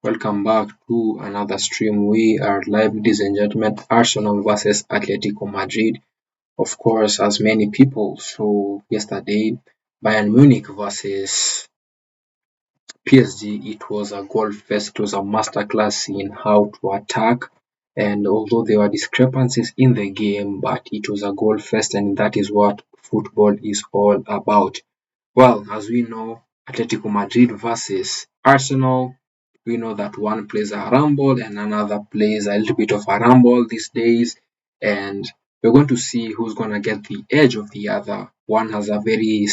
Welcome back to another stream. We are live, ladies and gentlemen. Arsenal versus Atletico Madrid. Of course, as many people saw yesterday, Bayern Munich versus PSG. It was a goal fest. It was a masterclass in how to attack. And although there were discrepancies in the game, but it was a goal fest, and that is what football is all about. Well, as we know, Atletico Madrid versus Arsenal, we know that one plays a rumble and another plays a little bit of a rumble these days. And we're going to see who's going to get the edge of the other. One has a very,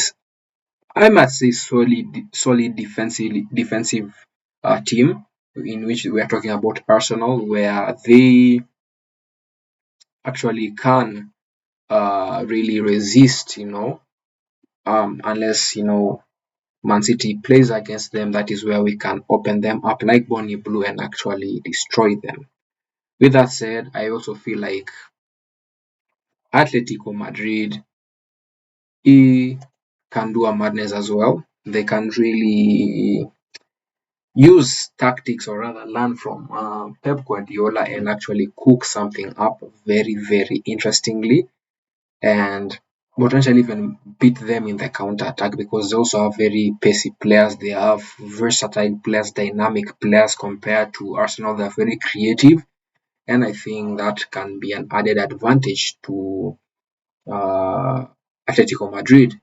I must say, solid defensive team, in which we are talking about Arsenal, where they actually can really resist, unless, Man City plays against them. That is where we can open them up like Bonnie Blue and actually destroy them. With that said, I also feel like Atletico Madrid can do a madness as well. They can really use tactics, or rather learn from Pep Guardiola and actually cook something up very, very interestingly, and potentially even beat them in the counter attack, because they also have very pacey players. They have versatile players, dynamic players. Compared to Arsenal, they're very creative, and I think that can be an added advantage to uh, Atletico Madrid.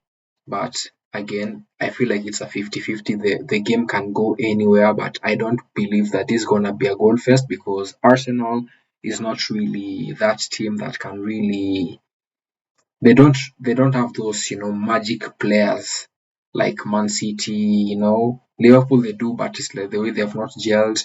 But again, I feel like it's a 50-50. The game can go anywhere, but I don't believe that this is going to be a goal fest, because Arsenal is not really that team that can really, they don't have those, magic players like Man City, Liverpool they do, but it's like the way they have not gelled,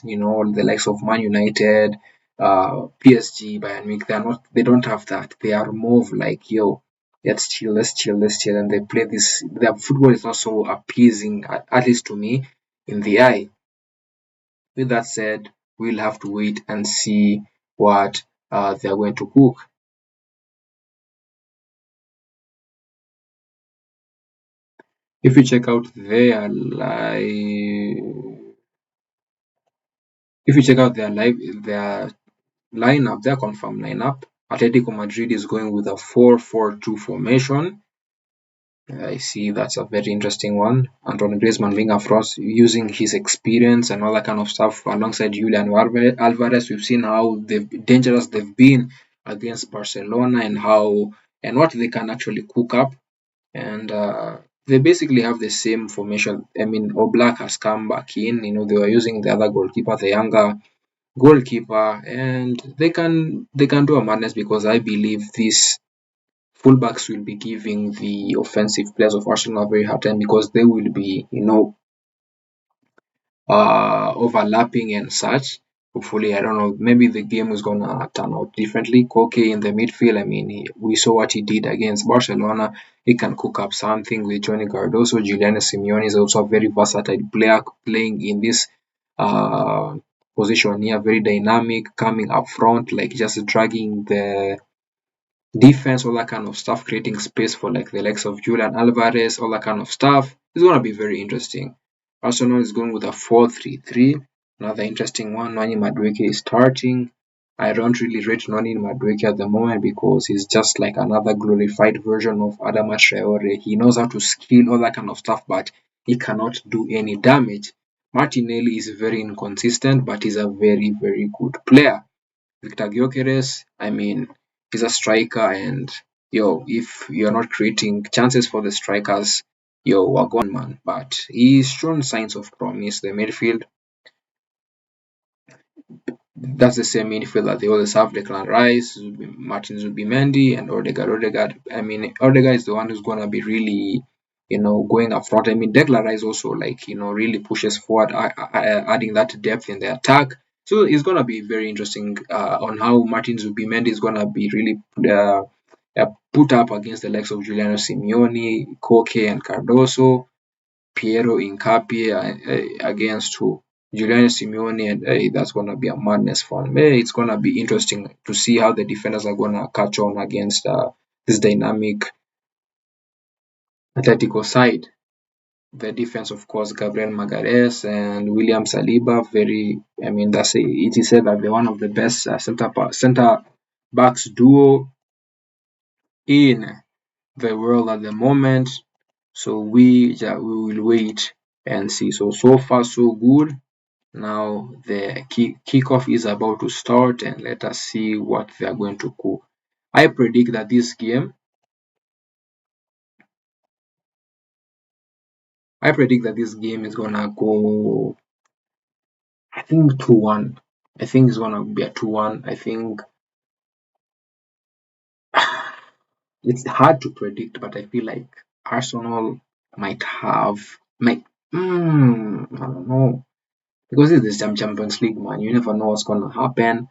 the likes of Man United, PSG, Bayern Munich, they don't have that. They are more of like, yo, let's chill, and they play this. Their football is not so appeasing, at least to me, in the eye. With that said, we'll have to wait and see what they're going to cook. If you check out their live, if you check out their lineup, their confirmed lineup, Atletico Madrid is going with a 4-4-2 formation. I see that's a very interesting one. Antonio Griezmann being a frost, using his experience and all that kind of stuff alongside Julian Alvarez. We've seen how dangerous they've been against Barcelona, and what they can actually cook up. And they basically have the same formation. I mean, Oblak has come back in. They were using the other goalkeeper, the younger goalkeeper, and they can do a madness, because I believe these fullbacks will be giving the offensive players of Arsenal a very hard time, because they will be, overlapping and such. Hopefully, I don't know, maybe the game is gonna turn out differently. Koke in the midfield, I mean, we saw what he did against Barcelona. He can cook up something with Johnny Cardoso. Giuliano Simeone is also a very versatile player, playing in this uh, position here, very dynamic, coming up front, like just dragging the defense, all that kind of stuff, creating space for like the likes of Julian Alvarez, all that kind of stuff. It's gonna be very interesting. Arsenal is going with a 4-3-3. Another interesting one. Noni Madueke is starting. I don't really rate Noni Madueke at the moment, because he's just like another glorified version of Adama Traore. He knows how to skill, all that kind of stuff, but he cannot do any damage. Martinelli is very inconsistent, but he's a very, very good player. Victor Gyökeres, I mean, he's a striker, and if you're not creating chances for the strikers, we're gone, man. But he's shown signs of promise. The midfield, that's the same midfield that they always have: Declan Rice, Martin Zubimendi, and Odegaard. I mean, Odegaard is the one who's gonna be really, going up front. I mean, Declan Rice also, like, really pushes forward, adding that depth in the attack. So it's gonna be very interesting on how Martin Zubimendi is gonna be really put up against the likes of Giuliano Simeone, Koke, and Cardoso. Piero Incapié against who? Giuliano Simeone, and that's gonna be a madness for him. It's gonna be interesting to see how the defenders are gonna catch on against this dynamic Atletico side. The defense, of course, Gabriel Magalhaes and William Saliba. It is said that they're one of the best center backs duo in the world at the moment. So we will wait and see. So far so good. Now the kickoff is about to start, and let us see what they are going to cook. I predict that this game. I predict that this game is gonna go. I think 2-1. I think it's gonna be a 2-1. I think it's hard to predict, but I feel like Arsenal might I don't know, because it is Champions League, man. You never know what's gonna happen.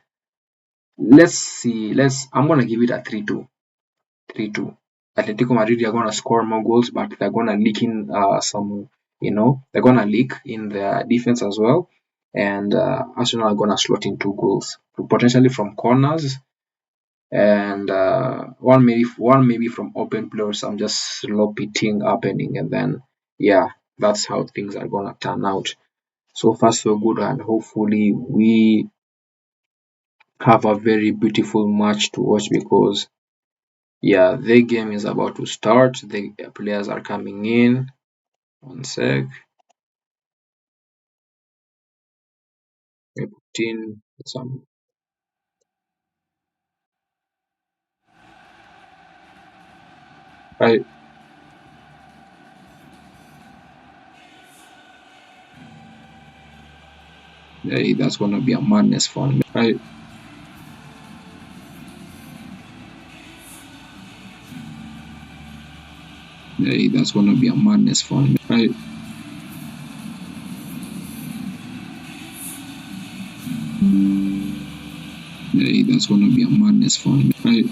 Let's see. I'm gonna give it a 3-2. 3-2. Atletico Madrid are gonna score more goals, but they're gonna leak in they're gonna leak in their defense as well. And Arsenal are gonna slot in 2 goals, potentially from corners, and one maybe from open play or some just sloppy thing happening, and then yeah, that's how things are gonna turn out. So far so good, and hopefully we have a very beautiful match to watch, because yeah, the game is about to start. The players are coming in. One sec. I put in some. Right, hey, that's gonna be a madness fun. Right, hey, that's gonna be a madness fun. Right, hey, that's gonna be a madness fun. Right,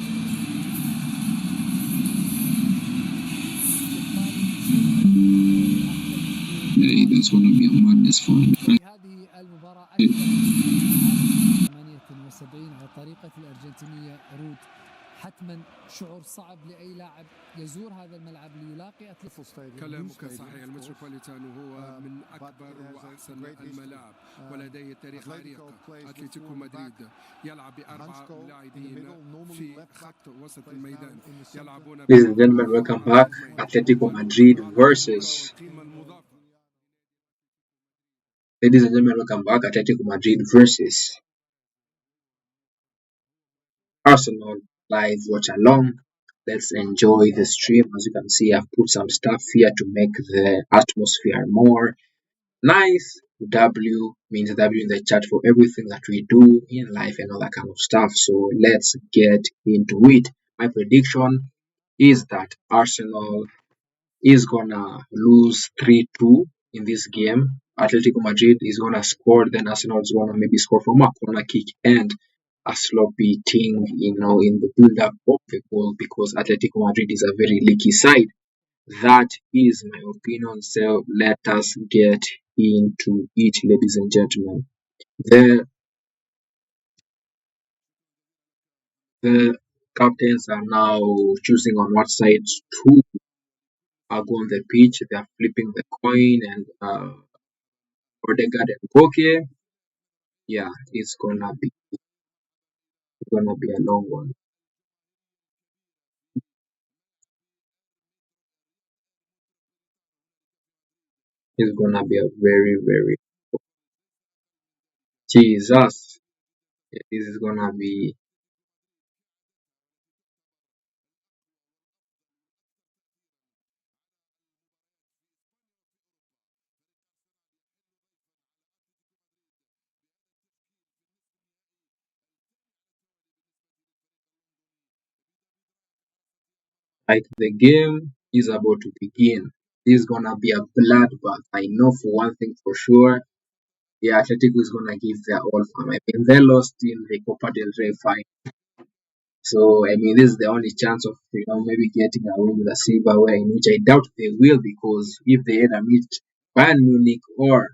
hey, that's gonna be a madness fun. Right, هذه المباراة أكثر من 78 على طريقة الأرجنتينية رود. حتما شعور صعب لأي لاعب يزور هذا الملعب ليلاقي أتلتيكو. كلامك صحيح. المتروبوليتانو هو من أكبر وأحسن الملاعب ولديه تاريخ عريق. أتلتيكو مدريد يلعب ب4 لاعبين في خط وسط الميدان يلعبون ladies and gentlemen, welcome back. Atletico Madrid versus. والقيمة المضافة. Ladies and gentlemen, welcome back. Atletico Madrid versus Arsenal live watch along. Let's enjoy the stream. As you can see, I've put some stuff here to make the atmosphere more nice. W means W in the chat for everything that we do in life and all that kind of stuff. So let's get into it. My prediction is that Arsenal is gonna lose 3-2 in this game. Atletico Madrid is gonna score, then Arsenal is gonna maybe score from a corner kick and a sloppy thing, in the build up of the goal, because Atletico Madrid is a very leaky side. That is my opinion. So let us get into it, ladies and gentlemen. The the captains are now choosing on what side to go on the pitch. They are flipping the coin, and Odegaard and Koke. Yeah, it's gonna be a long one. It's gonna be a very, very Jesus. Yeah, this is gonna be like the game is about to begin. This is gonna be a bloodbath. I know for one thing for sure. Yeah, Atletico is gonna give their all for me. I mean, they lost in the Copa del Rey final, so I mean, this is the only chance of maybe getting away with a silverware, in which I doubt they will, because if they either meet Bayern Munich or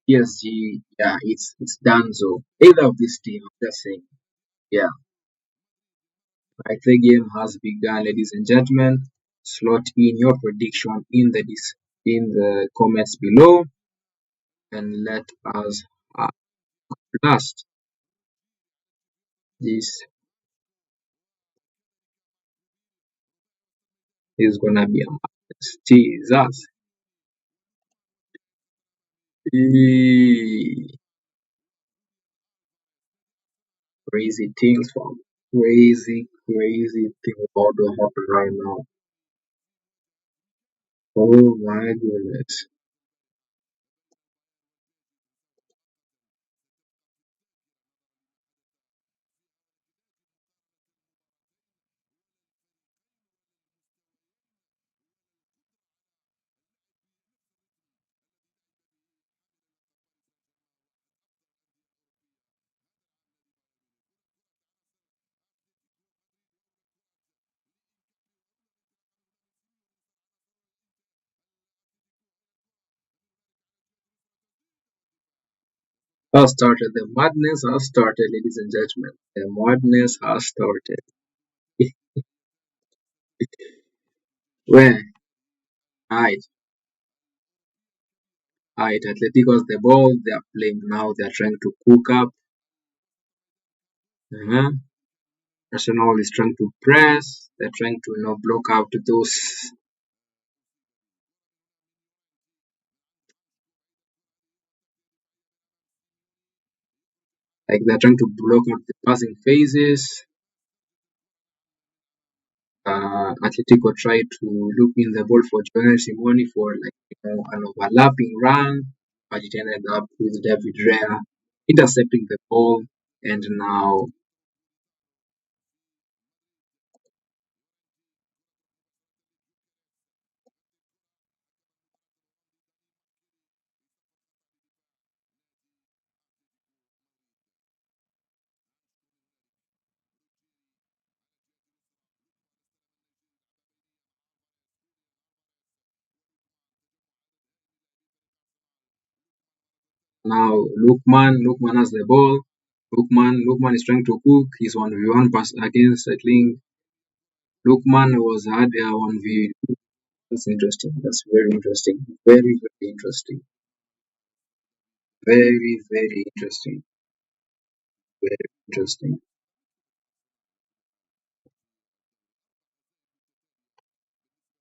PSG, yeah, it's done. So either of these teams, I'm just saying, yeah. Right, the game has begun, ladies and gentlemen. Slot in your prediction in the in the comments below and let us blast this. Is gonna be a madness. Jesus. Eee. Crazy things from crazy things about to happen right now. Oh my goodness. Has started. The madness has started, ladies and gentlemen. The madness has started. Where? Alright, alright. Atletico's the ball. They are playing now. They are trying to cook up. Uh-huh. Arsenal is trying to press. They're trying to block out those. Like they're trying to block out the passing phases. Atletico tried to loop in the ball for Giovanni Simoni for an overlapping run, but it ended up with David Rea intercepting the ball, and now Lookman has the ball. Lookman is trying to cook. He's 1v1 pass against, I think Lookman was had a 1v. That's interesting. That's very interesting. Very interesting. Very interesting. Very interesting.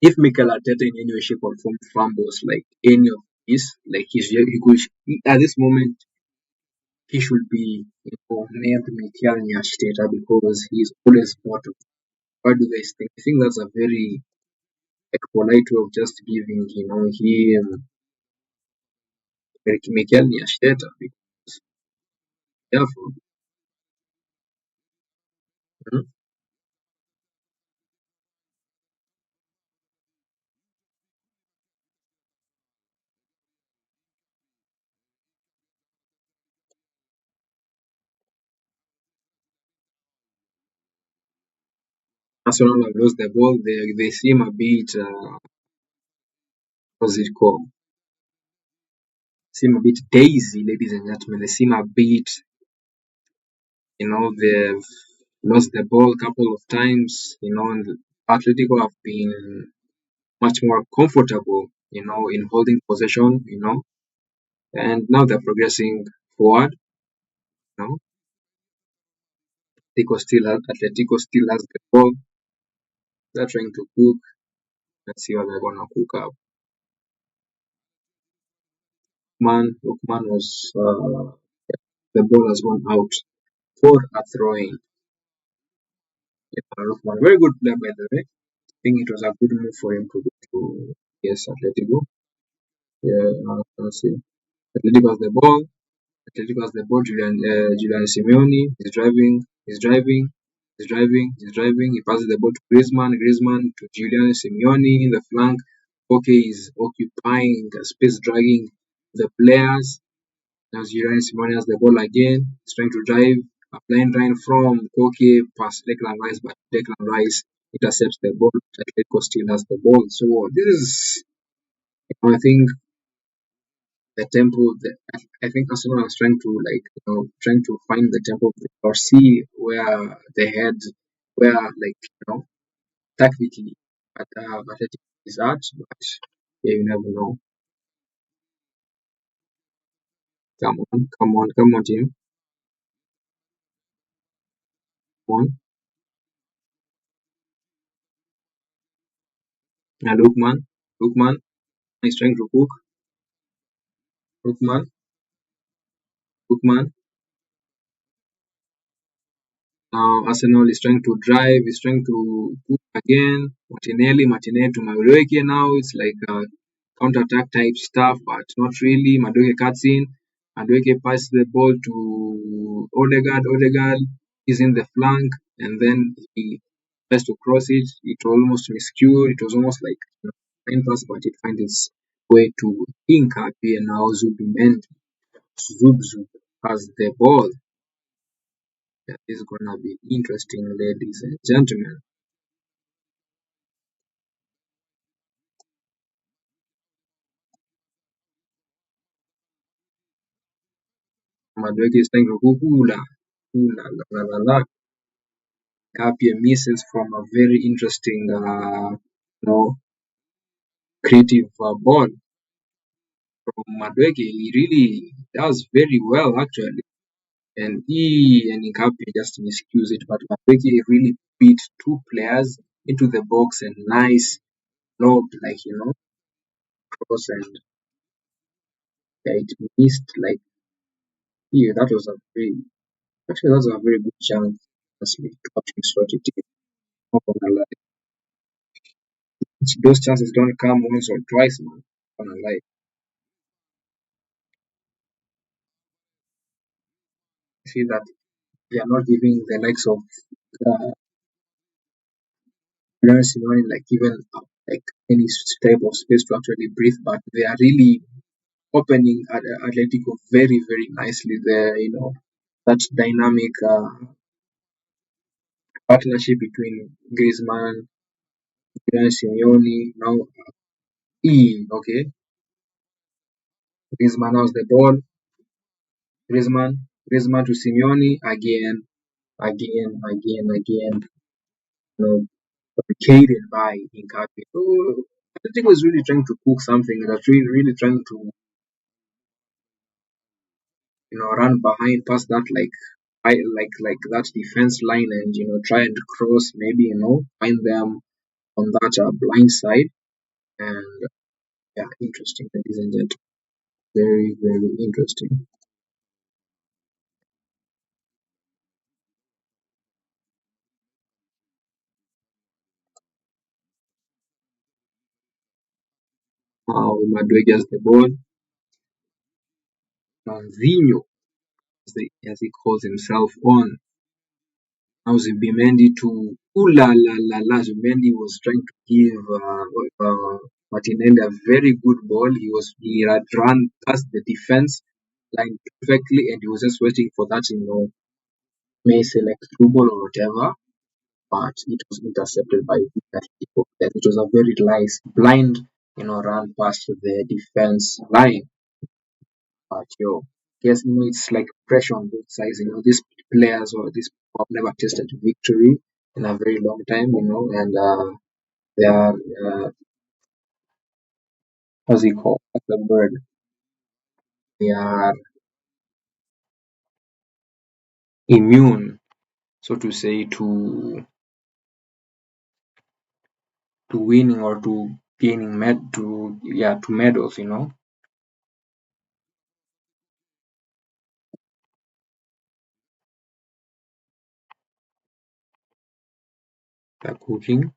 If Mikel Arteta in any way, shape, or form fumbles like any of this, like he could at this moment he should be named Mikel Arteta because he's always bottom. What do you guys think? I think that's a very polite way of just giving him Mikel Arteta. Therefore, mhm, Arsenal have lost the ball. They seem a bit what's it called? Seem a bit daisy, ladies and gentlemen. They seem a bit they've lost the ball a couple of times, and Atletico have been much more comfortable, in holding possession, and now they're progressing forward, you know. Atletico still has the ball. They're trying to cook. Let's see how they're gonna cook up. Lookman was the ball has gone out for a throw-in. Lookman, very good player by the way. I think it was a good move for him to go to Atletico. Yeah, let's see. Atletico has the ball. Atletico has the ball. Julian Simeone is driving. He's driving. He passes the ball to Griezmann. Griezmann to Julian Simeone in the flank. Koke is occupying space, dragging the players. Now Julian Simeone has the ball again. He's trying to drive. A blind line from Koke past Declan Rice, but Declan Rice intercepts the ball. Atletico still has the ball. So this is, I think, the tempo that I think Arsenal is trying to trying to find the tempo or see where they head where tactically but Atletico is at, but Yeah, you never know. Come on, come on, come on, team. Come on. Now, Lookman. Lookman. He's trying to cook. Lookman. Lookman. Now Arsenal is trying to drive, is trying to cook again. Martinelli to Madueke now. It's like counter-attack type stuff, but not really. Madueke cuts in. Madueke passes the ball to Odegaard. Odegaard is in the flank, and then he tries to cross it. It almost miscued. It was almost like fine pass, but it finds its way to Hincapié and now Zubimendi. Zub has the ball. That is gonna be interesting, ladies and gentlemen. Madueke is trying to hula, hula, la, la, la, la. Kapia misses from a very interesting, creative ball from Madueke. He really does very well, actually. And he and Nkapia just miscues it, but Madueke really beat two players into the box and nice lob, like, cross and yeah, it missed, like, yeah, that was a very, actually, that was a very good chance, honestly, to actually sort it in. Not gonna lie. Those chances don't come once or twice, man. Not gonna lie. See that they are not giving the likes of Simone like even like any type of space to actually breathe, but they are really opening Atletico very very nicely there. That dynamic partnership between Griezmann, Simeone. Now, okay, Griezmann has the ball. Griezmann to Simeone again. know, Barricaded by Incapi. So Atletico is really trying to cook something. That's really trying to run behind past that like that defense line and try and cross maybe find them on that blind side and yeah, interesting, ladies and gentlemen. Very very interesting. Now Madrid gets the ball. Manzinho, as he calls himself, on. Now Zubimendi to ooh la. Zubimendi was trying to give Martinelli a very good ball. He had run past the defense line perfectly, and he was just waiting for that, may say like through ball or whatever. But it was intercepted by Atletico. It was a very nice blind, run past the defense line. But guess it's like pressure on both sides. These players or these people have never tasted victory in a very long time. And they are what's it called? What's the word? They are immune, so to say, to winning or to gaining to medals. They're cooking.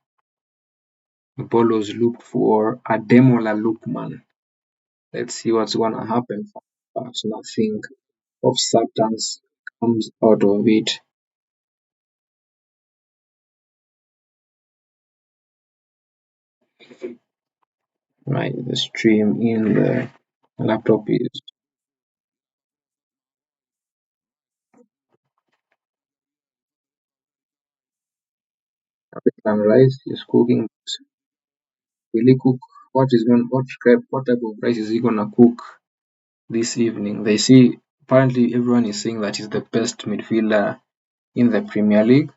The ball was looked for Ademola Lookman. Let's see what's gonna happen. But nothing of substance comes out of it. Right, the stream in the laptop is African rice is cooking. Will he cook? What type of rice is he gonna cook this evening? They see apparently everyone is saying that he's the best midfielder in the Premier League.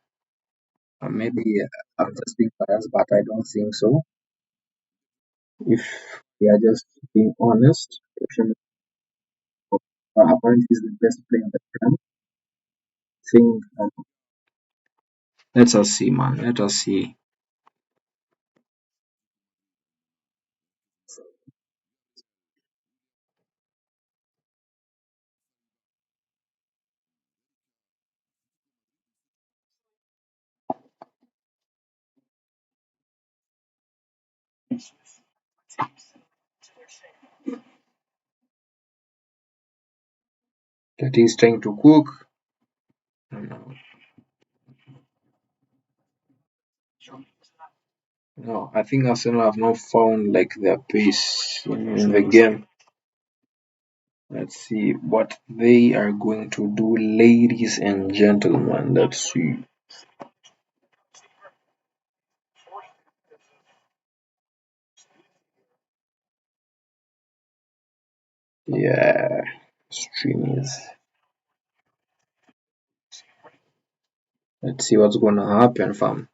Maybe I'm just being biased, but I don't think so. If We are just being honest. Apparently, he's the best player in the camp. Think, let us see, man. Let us see. That he's trying to cook. No, no, I think Arsenal have not found like their pace in the game. Let's see what they are going to do, ladies and gentlemen. Let's see. Yeah, stream is. Let's see what's gonna happen, fam.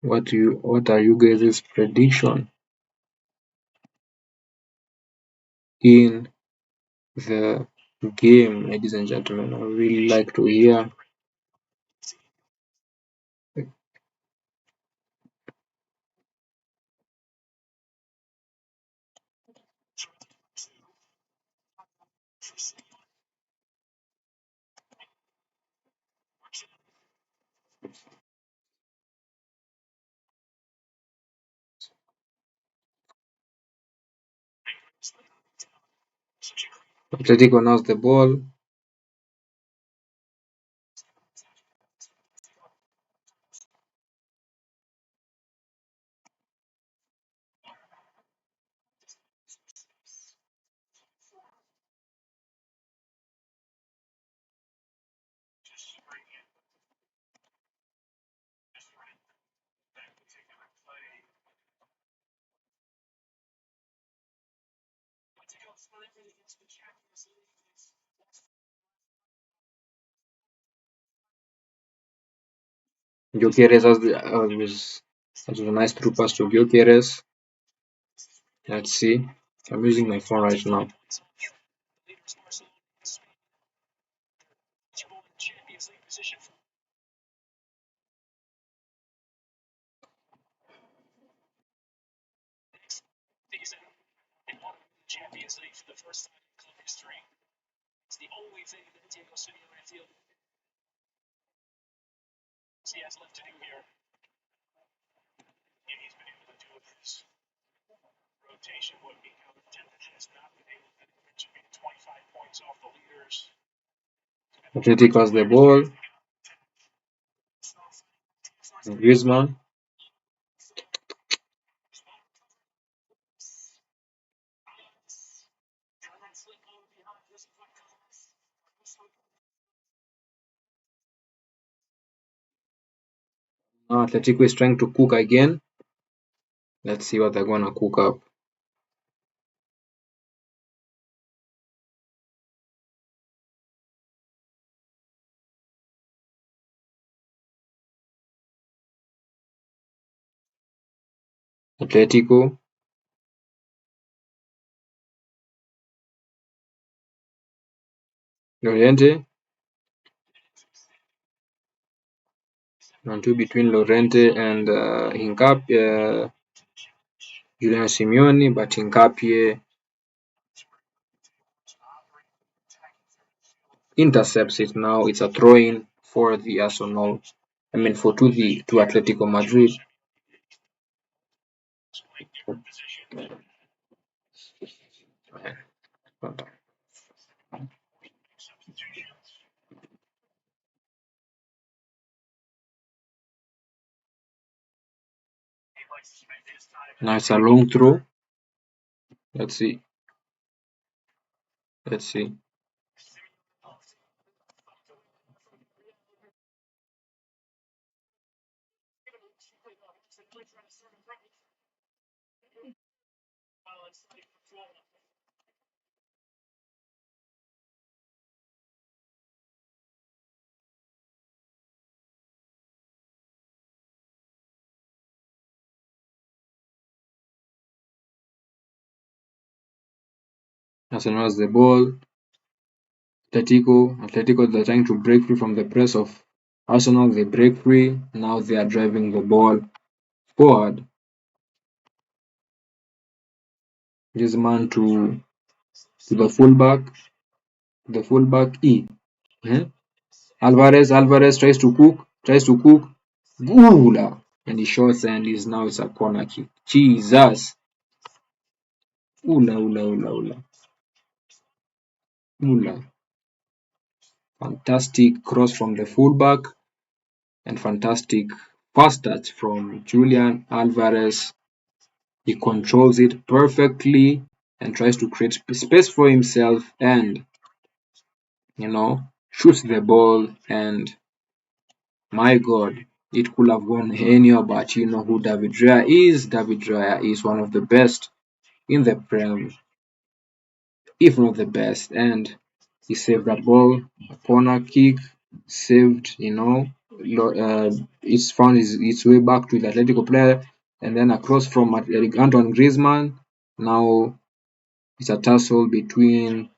What are you guys' prediction in the game, ladies and gentlemen? I would really like to hear. Atletico now the ball. Gyökeres was a nice through pass to Gyökeres. Let's see. I'm using my phone right now. Atletico has the ball. Griezmann. Now Atletico is trying to cook again. Let's see what they're gonna cook up. Atletico. Llorente. 1-2 between Llorente and Julian Simeone, but Hincapié intercepts it. Now it's a throw-in for the Arsenal. To Atletico Madrid. Now it's a long throw. Let's see. Let's see. Arsenal has the ball. Atletico, they're trying to break free from the press of Arsenal. They break free. Now they are driving the ball forward. Griezmann to the fullback. The fullback E. Alvarez tries to cook. Gula! And he shots and is now it's a corner kick. Jesus! Ula. Fantastic cross from the fullback and fantastic fast touch from Julian Alvarez. He controls it perfectly and tries to create space for himself and, shoots the ball. And my God, it could have gone anywhere, but you know who David Raya is. David Raya is one of the best in the Prem, if not the best. And he saved that ball, a corner kick, saved, it's found its way back to the Atletico player, and then across from Antoine Griezmann. Now it's a tussle between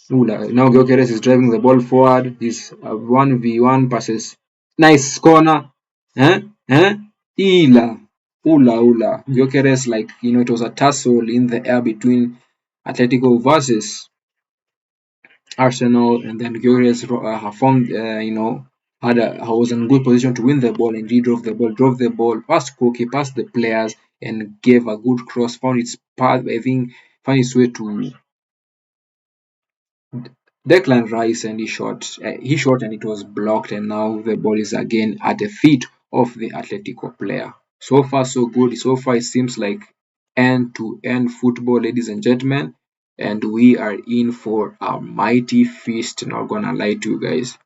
now Gyökeres is driving the ball forward. He's 1v1 passes. Nice corner. Eh? Eh? Ila. Ula. Gyökeres, it was a tussle in the air between Atletico versus Arsenal, and then Gyökeres found, was in good position to win the ball, and he drove the ball past Koke, past the players, and gave a good cross, found its path, found its way to Declan Rice, and he shot. And it was blocked, and now the ball is again at the feet of the Atletico player. So far, so good. So far, it seems like end-to-end football, ladies and gentlemen, and we are in for a mighty feast. Not gonna lie to you guys.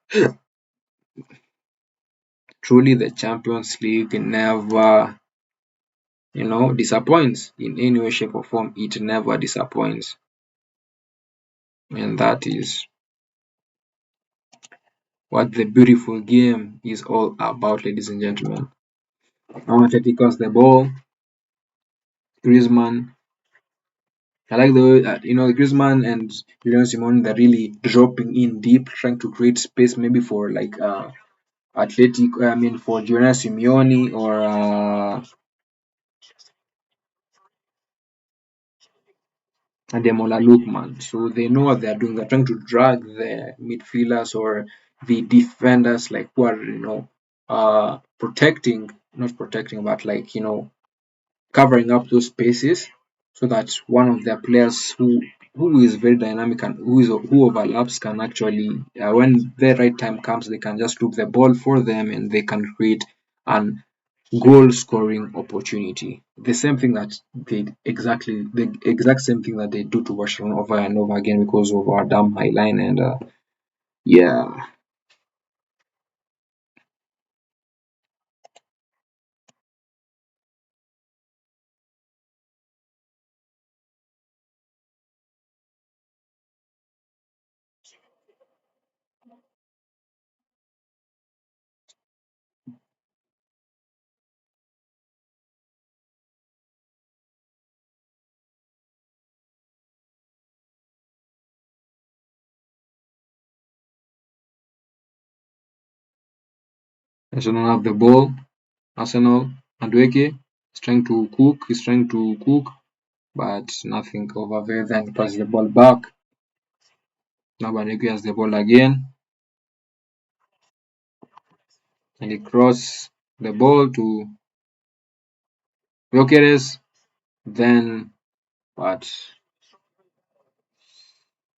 Truly, the Champions League never, disappoints in any way, shape, or form. It never disappoints, and that is what the beautiful game is all about, ladies and gentlemen. Now Atletico has the ball. Griezmann. I like the way Griezmann and Julian Simon, they're really dropping in deep, trying to create space maybe for for Julian Simeone or Ademola Lookman. So they know what they're doing. They're trying to drag the midfielders or the defenders, who are protecting, not protecting, but covering up those spaces, so that one of their players who is very dynamic and who overlaps can actually, when the right time comes, they can just loop the ball for them and they can create an goal scoring opportunity. The same thing that the exact same thing that they do to Barcelona over and over again because of our damn high line. And yeah, Arsenal have the ball. Arsenal, Madueke is trying to cook, but nothing over there. Then he passes the ball back. Now Madueke has the ball again, and he crosses the ball to Gyökeres. Then, but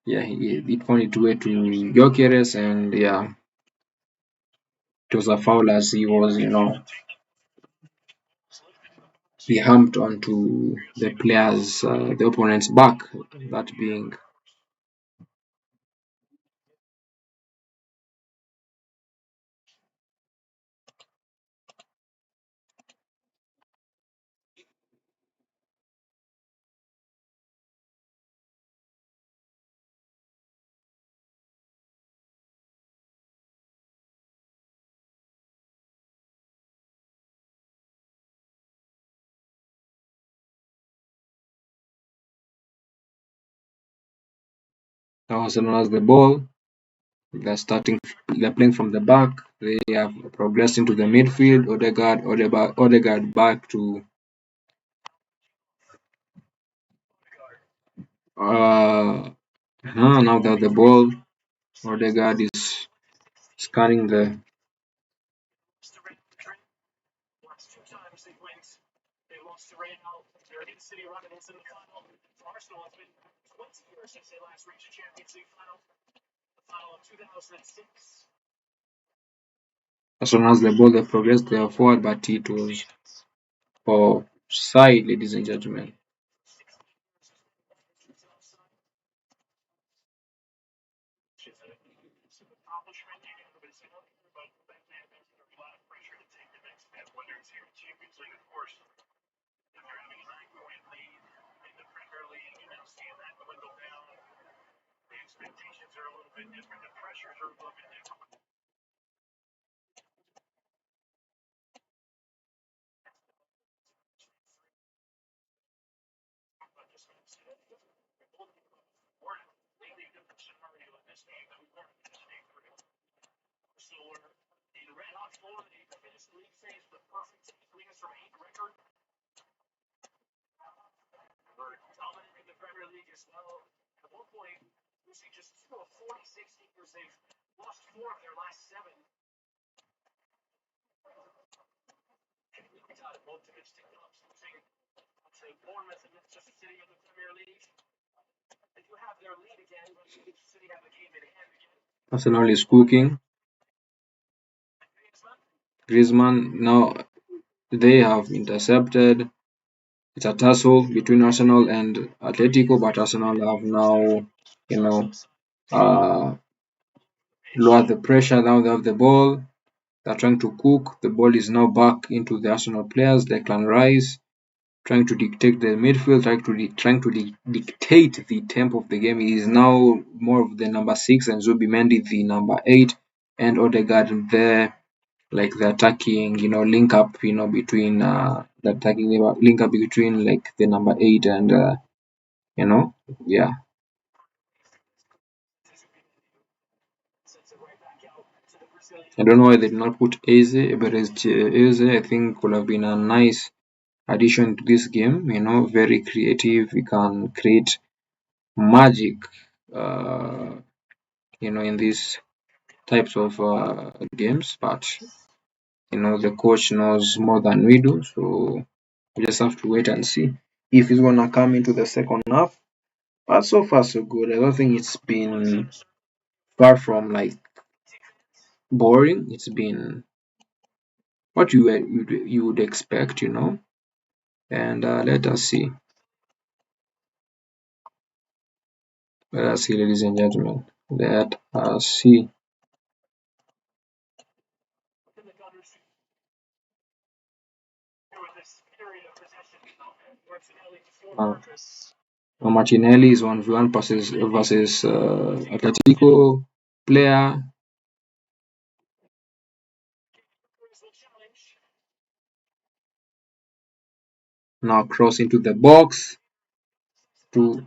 yeah, it found its way to Gyökeres, and yeah, it was a foul as he was, he humped onto the opponent's back, that being Now Arsenal has the ball. They're playing from the back. They have progressed into the midfield. Odegaard back to now they have the ball. Odegaard is scanning the. Arsenal has the ball. They progressed. They are forward, but it was offside, ladies and gentlemen. Arsenal is cooking. Griezmann now they have intercepted. It's a tussle between Arsenal and Atletico, but Arsenal have now, you know, uh, lowered the pressure. Now they have the ball. They're trying to cook. The ball is now back into the Arsenal players. Declan Rice trying to dictate the midfield, trying to dictate the tempo of the game. He is now more of the number 6 and Zubimendi the number 8, and Odegaard there like the attacking, link up, between the attacking link up between like the number 8 and you know, yeah. I don't know why they did not put Eze, but Eze I think would have been a nice addition to this game. Very creative. He can create magic. In these types of games, but the coach knows more than we do, so we just have to wait and see if he's gonna come into the second half. But so far so good. I don't think it's been far from like boring. It's been what you would expect, and let us see. Let us see, ladies and gentlemen. Let us see. Uh, Martinelli is 1v1 versus Atletico player. Now cross into the box to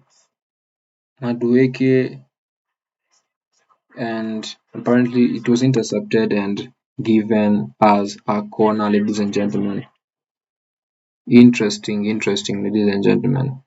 Madueke, and apparently it was intercepted and given as a corner, ladies and gentlemen. Interesting, ladies and gentlemen.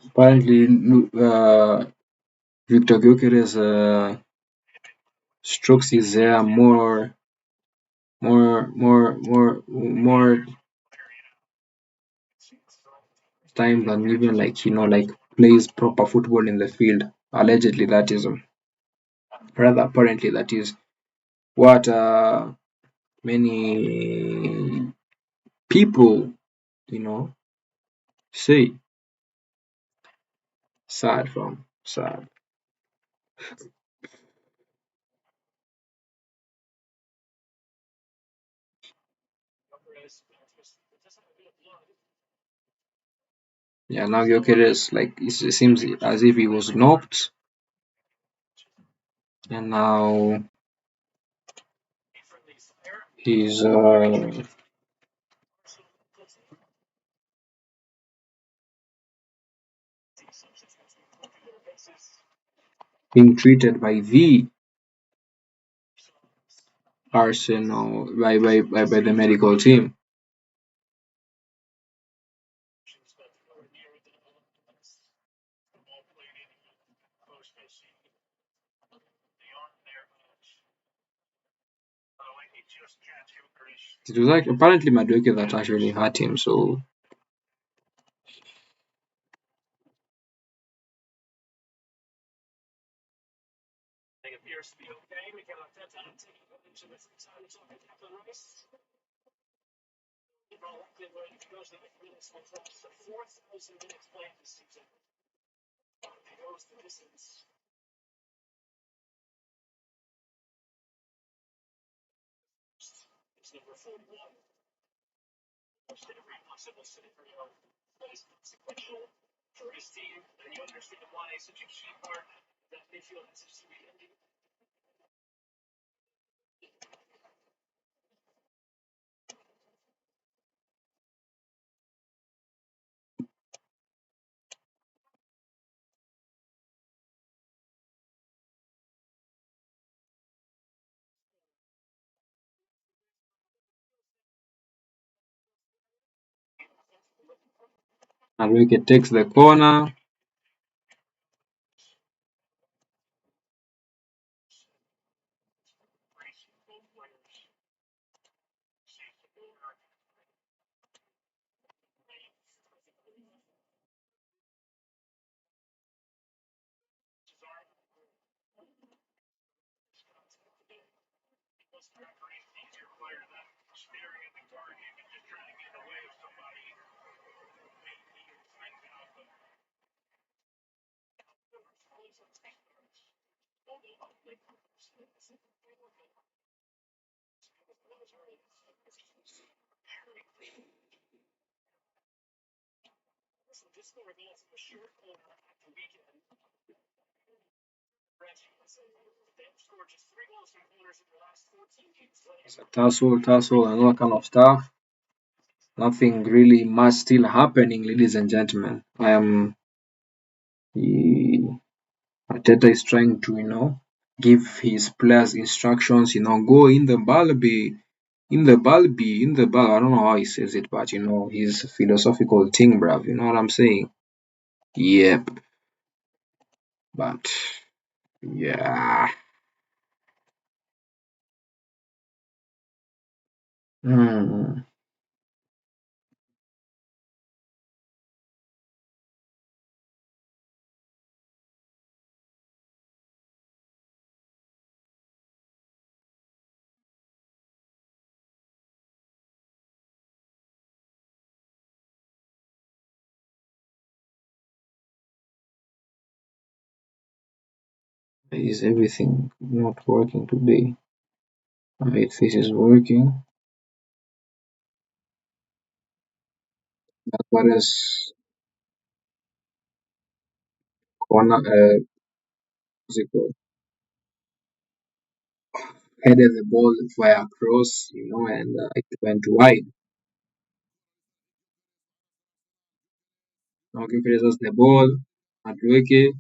Apparently, Victor Gyökeres strokes his hair more time than even like plays proper football in the field. Allegedly, that is rather apparently that is what many people say. Sad. Yeah, now Gyökeres, like it seems as if he was knocked, and now he's being treated by the Arsenal by the medical team. It was like apparently Madueke that actually hurt him, so Madueke takes the corner. It's a tussle, and all kind of stuff. Nothing really much still happening, ladies and gentlemen. He, Ateta is trying to, give his players instructions, go in the Balbi, in the Balbi, in the Bal. I don't know how he says it, but his philosophical thing, bruv. You know what I'm saying? Yep. But yeah. Hmm. Is everything not working today? If this is working, as far as corner, what's it called? Headed the ball via cross, and it went wide. Now Gyökeres has the ball. Madueke,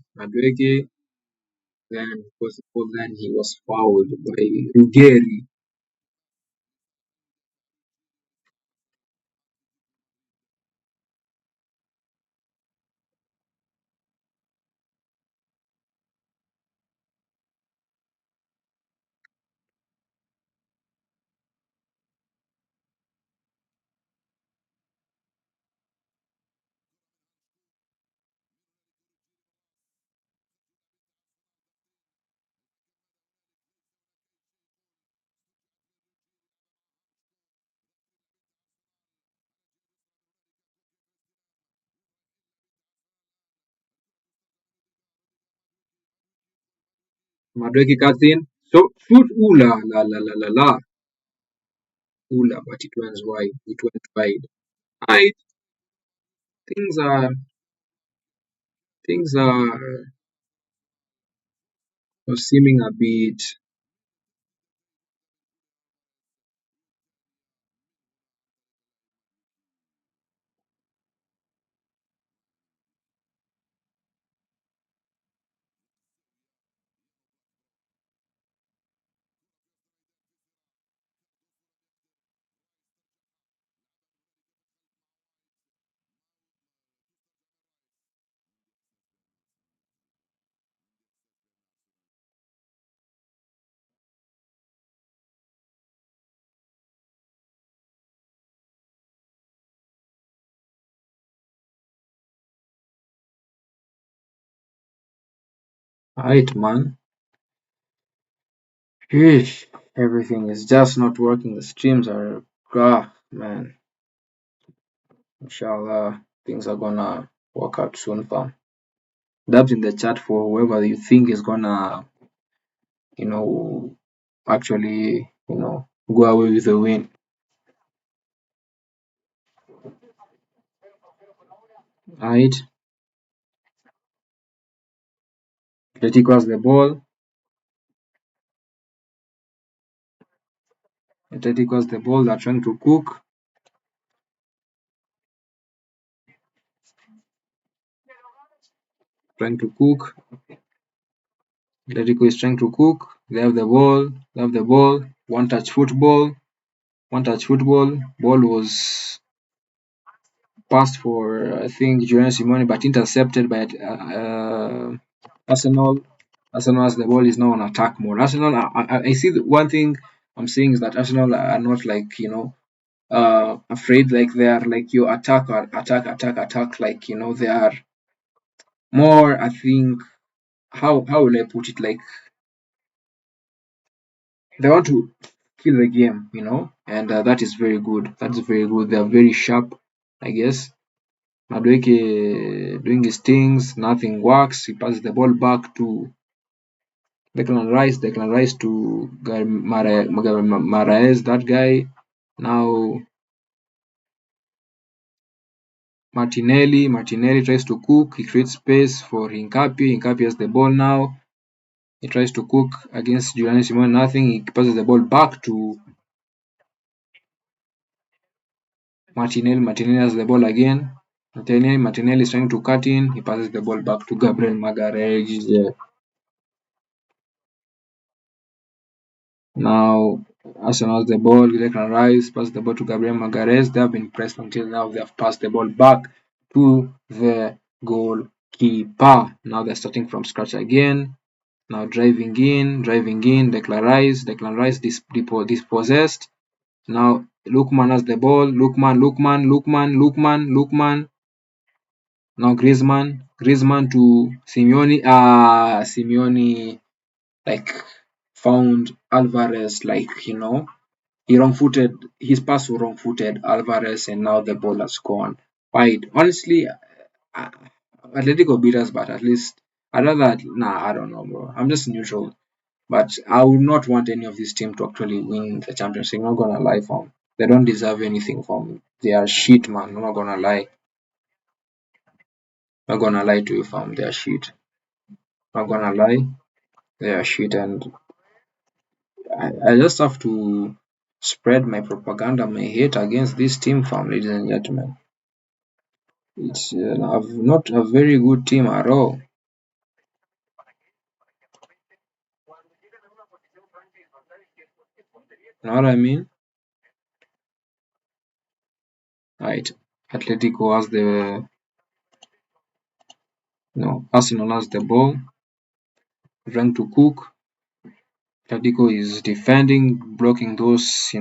then was the ball, then he was fouled by Ruggeri. Madueke cuts in. So shoot, ooh la, ooh la, but it went wide. It went wide. Right, things are Things are seeming a bit right, man. Sheesh, everything is just not working. The streams are, man. Inshallah, things are gonna work out soon, fam. Dabs in the chat for whoever you think is gonna, you know, actually, go away with the win. Right? Atletico has the ball. Atletico has the ball. They're trying to cook. Trying to cook. Atletico is trying to cook. They have the ball. They have the ball. One touch football. One touch football. Ball was passed for I think Giovanni Simone, but intercepted by Arsenal. Arsenal as the ball is now on attack mode. Arsenal, I see one thing I'm saying is that Arsenal are not like afraid, like they are like you attack or attack, like they are more. I think how will I put it, like they want to kill the game, and that is very good. That's very good. They are very sharp, I guess. Madueke doing his things, nothing works. He passes the ball back to Declan Rice. Declan Rice to Marais, that guy. Now Martinelli. Martinelli tries to cook. He creates space for Hincapié. Hincapié has the ball now. He tries to cook against Giovanni Simone. Nothing. He passes the ball back to Martinelli. Martinelli has the ball again. Martinelli is trying to cut in. He passes the ball back to Gabriel Magalhaes. Now Arsenal has the ball. Declan Rice passes the ball to Gabriel Magalhaes. They have been pressed until now. They have passed the ball back to the goalkeeper. Now they're starting from scratch again. Now driving in. Declan Rice dispossessed. Now Lookman has the ball. Lookman. Now Griezmann to Simeone. Simeone like found Alvarez, like he wrong-footed. His pass was wrong-footed Alvarez, and now the ball has gone wide. Honestly, Atletico beat us, but at least I'd rather. Nah, I don't know, bro. I'm just neutral. But I would not want any of this team to actually win the championship. I'm not gonna lie, fam. They don't deserve anything from. They are shit, man. I'm not gonna lie. I'm not gonna lie to you, fam. They are shit. I'm not gonna lie. They are shit, and I just have to spread my propaganda, my hate against this team, fam, ladies and gentlemen. It's not a very good team at all. Know what I mean? Right. Atletico has the Arsenal has the ball, trying to cook. Atletico is defending, blocking those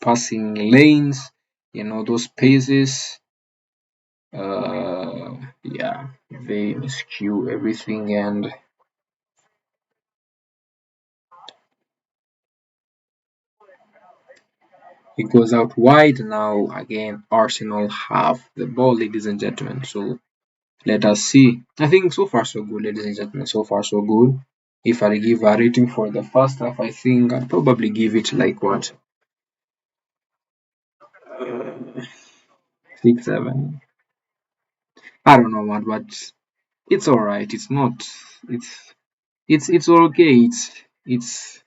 passing lanes, those paces. Yeah, they skew everything, and it goes out wide. Now again, Arsenal have the ball, ladies and gentlemen. So let us see. I think so far so good, ladies and gentlemen. So far so good. If I give a rating for the first half, I think I'd probably give it like what, 6, 7. I don't know what, but It's all right. It's not. It's it's okay. It's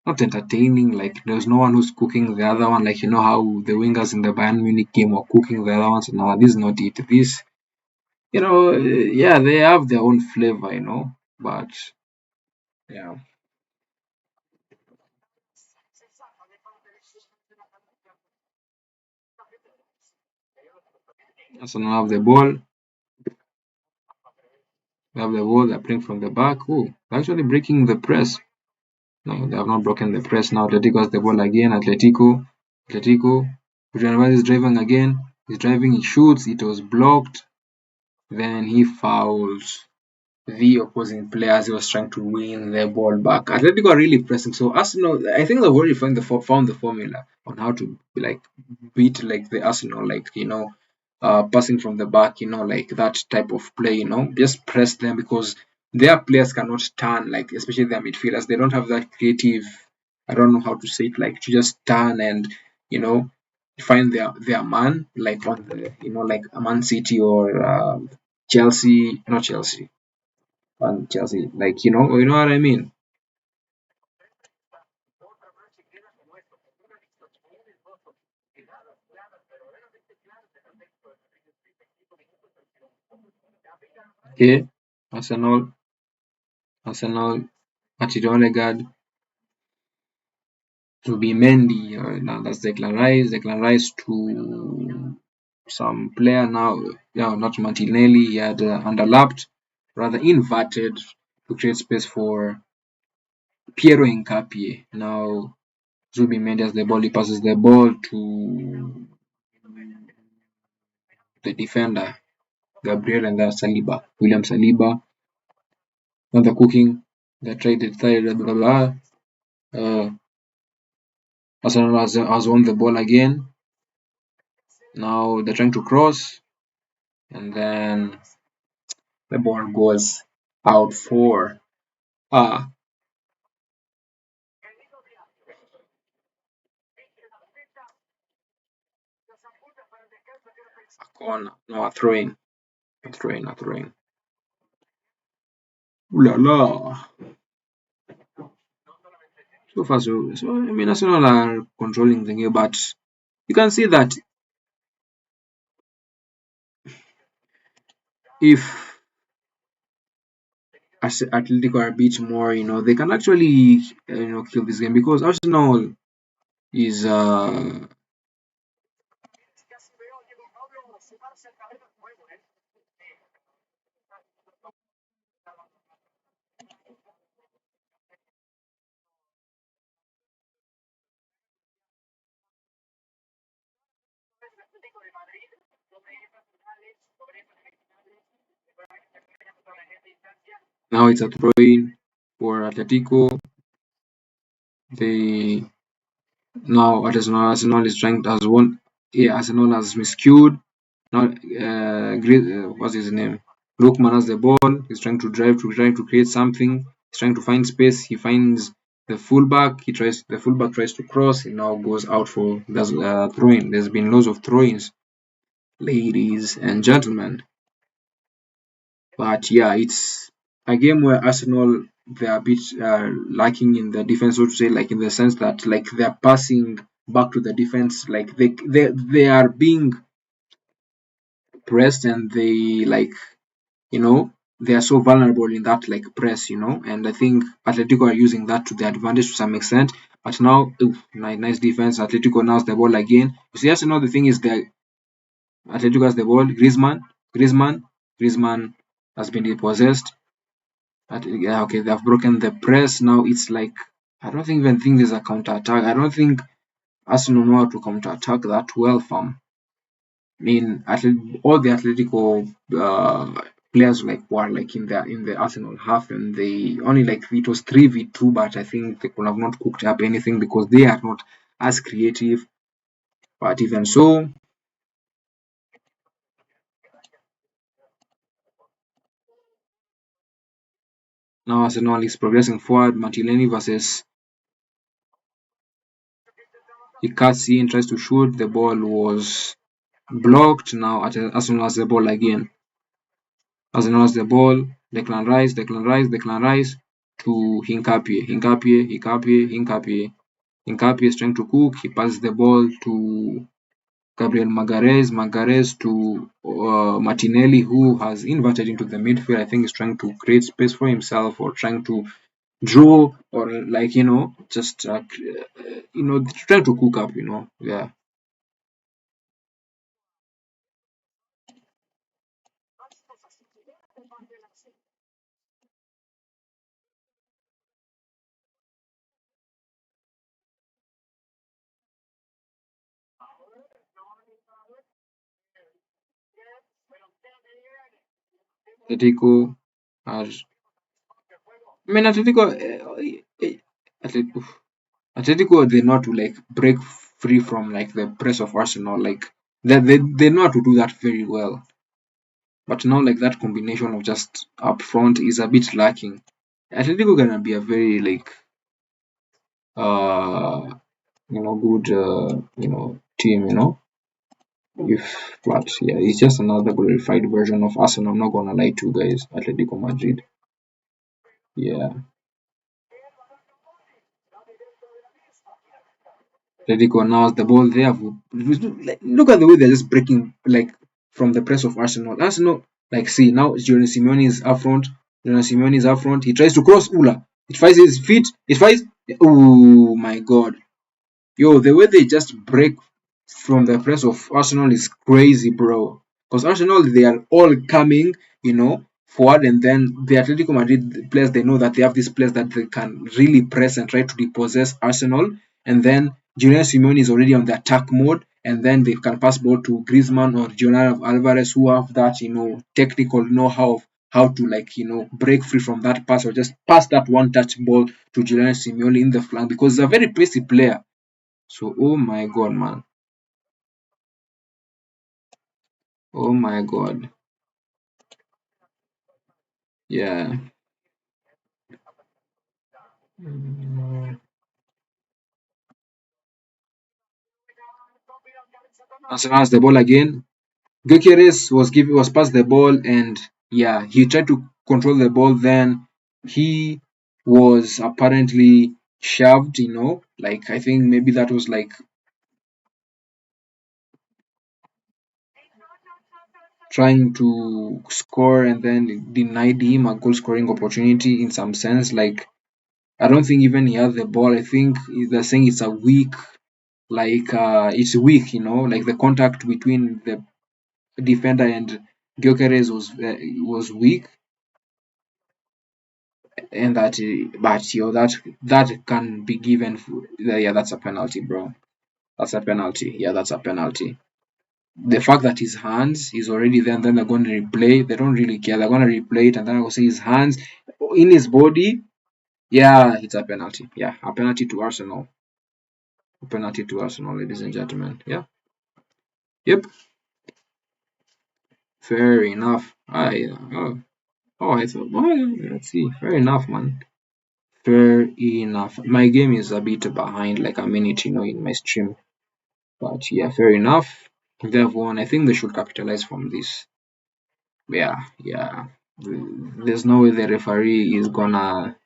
not entertaining. Like there's no one who's cooking the other one. Like you know how the wingers in the Bayern Munich game were cooking the other ones. No, this is not it. This, yeah, they have their own flavor, but yeah. Arsenal have the ball. They have the ball. They're playing from the back. Oh, they're actually breaking the press. No, they have not broken the press. Now Atletico has the ball again. Atletico. Julian Alvarez is driving again. He's driving. He shoots. It was blocked. Then he fouls the opposing players. He was trying to win the ball back. Atletico are really pressing. So Arsenal, I think they've already found the formula on how to like beat like the Arsenal, like passing from the back, like that type of play. Just press them because their players cannot turn, like especially their midfielders. They don't have that creative. I don't know how to say it, like to just turn and you know find their man, like on the like a Man City or Chelsea, not Chelsea on Chelsea. Like you know what I mean. Okay, Arsenal, Arsenal, Odegaard to be Mendy. Now that's Declan Rice to some player now. Yeah, not Martinelli. He had underlapped, rather inverted to create space for Piero Incapie. Now Zubimendi has the ball. He passes the ball to the defender Gabriel and then Saliba, William Saliba. Now they're cooking. They tried blah blah blah. Arsenal has won the ball again. Now they're trying to cross, and then the ball goes out for a corner. No, a throw in. A throw in. Ooh la la. So far, so I mean, Arsenal are controlling the game, but you can see that if Atletico are a bit more, they can actually, kill this game because Arsenal is now it's a throw-in for Atletico. They now Arsenal is trying as one. Yeah, Arsenal has miscued. Now, what's his name? Lookman has the ball. He's trying to drive to trying to create something. He's trying to find space. He finds the fullback. The fullback tries to cross. He now goes out for there's throwing. There's been loads of throw-ins, ladies and gentlemen. But yeah, it's a game where Arsenal they are a bit lacking in the defense, so to say, like in the sense that like they're passing back to the defense, like they are being pressed and they like you know they are so vulnerable in that like press, and I think Atletico are using that to their advantage to some extent. But now, nice defense. Atletico now has the ball again. You see, Arsenal the thing is that Atletico has the ball. Griezmann has been repossessed. Yeah, okay, they have broken the press. Now it's like I don't even think there's a counter attack. I don't think Arsenal know how to counter attack that well, fam. I mean, all the Atletico players like were like in the Arsenal half, and they only like it was 3v2, but I think they could have not cooked up anything because they are not as creative. But even so, now Arsenal is progressing forward. Martinelli versus Ikasi tries to shoot. The ball was blocked. Now Arsenal has the ball again. Arsenal has the ball. Declan Rice to Hinkapie. Hinkapie is trying to cook. He passes the ball to Gabriel Magalhaes to Martinelli, who has inverted into the midfield. I think he's trying to create space for himself or trying to draw or like just trying to cook up. Yeah. Atletico has. I mean, Atletico, Atletico, they know how to like break free from like the press of Arsenal. Like they know how to do that very well. But now like that combination of just up front is a bit lacking. Atletico gonna be a very like uh good team. If but yeah, it's just another glorified version of Arsenal. I'm not gonna lie to you guys. Atletico Madrid. Yeah. Atletico now has the ball. They have look at the way they're just breaking like from the press of Arsenal. Arsenal, like, see now Jordan Simeone is up front. He tries to cross Ula. It finds his feet. It finds. Oh my god. Yo, the way they just break from the press of Arsenal is crazy, bro. Because Arsenal, they are all coming, forward, and then the Atletico Madrid players, they know that they have these players that they can really press and try to repossess Arsenal. And then Julian Simeone is already on the attack mode, and then they can pass ball to Griezmann or Julian Alvarez, who have that, technical know-how of how to break free from that pass or just pass that one-touch ball to Julian Simeone in the flank because he's a very pacey player. So, oh my god, man. Oh my god. Yeah. Mm. Arsenal has the ball again. Gyökeres was passed the ball and yeah, he tried to control the ball. Then he was apparently shoved. Like I think maybe that was like trying to score and then it denied him a goal scoring opportunity in some sense. Like I don't think even he had the ball. I think they're saying it's a weak it's weak, like the contact between the defender and Gyökeres was weak, and but that can be given. Yeah, that's a penalty, bro. That's a penalty. Yeah, that's a penalty. The fact that his hands is already there, and then they're going to replay. They don't really care. They're going to replay it, and then I will see his hands in his body. Yeah, it's a penalty. Yeah, a penalty to Arsenal. A penalty to Arsenal, ladies and gentlemen. Yeah. Yep. Fair enough. I thought, well, let's see. Fair enough, man. Fair enough. My game is a bit behind, like a minute, in my stream. But yeah, fair enough. They've won. I think they should capitalize from this. Yeah, yeah. There's no way the referee is gonna,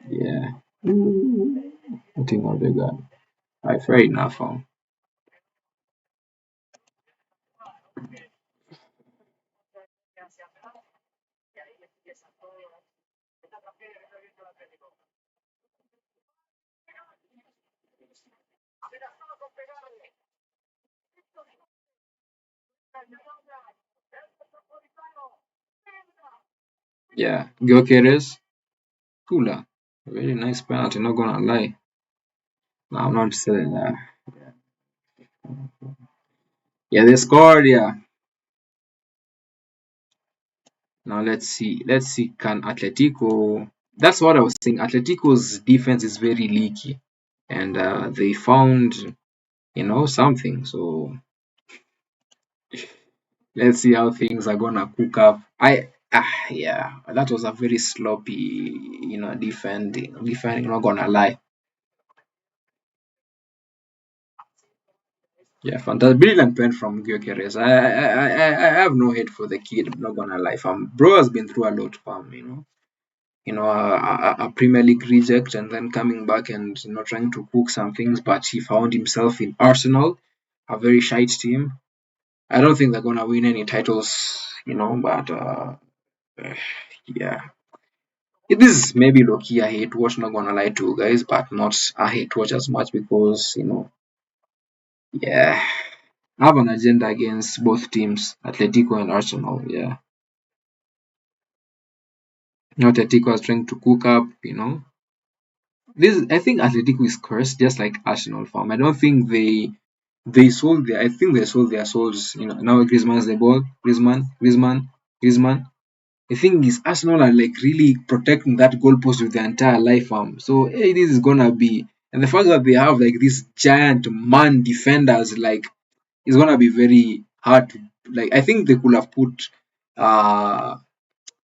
yeah. I think I'll do that. Alright, fair enough. Yeah, Gyökeres, Kula. Very nice penalty, not gonna lie. No, I'm not saying that. Yeah, they scored, yeah. Now let's see. Let's see. Can Atletico? That's what I was saying. Atletico's defense is very leaky, and they found something. So let's see how things are gonna cook up. Yeah, that was a very sloppy defending. Defending. Not gonna lie. Yeah, fantastic, brilliant pen from Gyökeres. I have no hate for the kid. I'm not gonna lie, fam. Bro has been through a lot, fam. A Premier League reject and then coming back and trying to cook some things, but he found himself in Arsenal, a very shite team. I don't think they're gonna win any titles, but yeah. This is maybe low key a hate watch, not gonna lie to you guys, but not a hate watch as much because yeah. I have an agenda against both teams, Atletico and Arsenal. Yeah. Atletico is trying to cook up. This I think Atletico is cursed, just like Arsenal fam. I don't think they sold their I think they sold their souls. Now Griezmann has the ball. Griezmann. The thing is Arsenal are like really protecting that goalpost with their entire life fam. So hey, this is gonna be, and the fact that they have like these giant man defenders, like it's gonna be very hard to, like, I think they could have put uh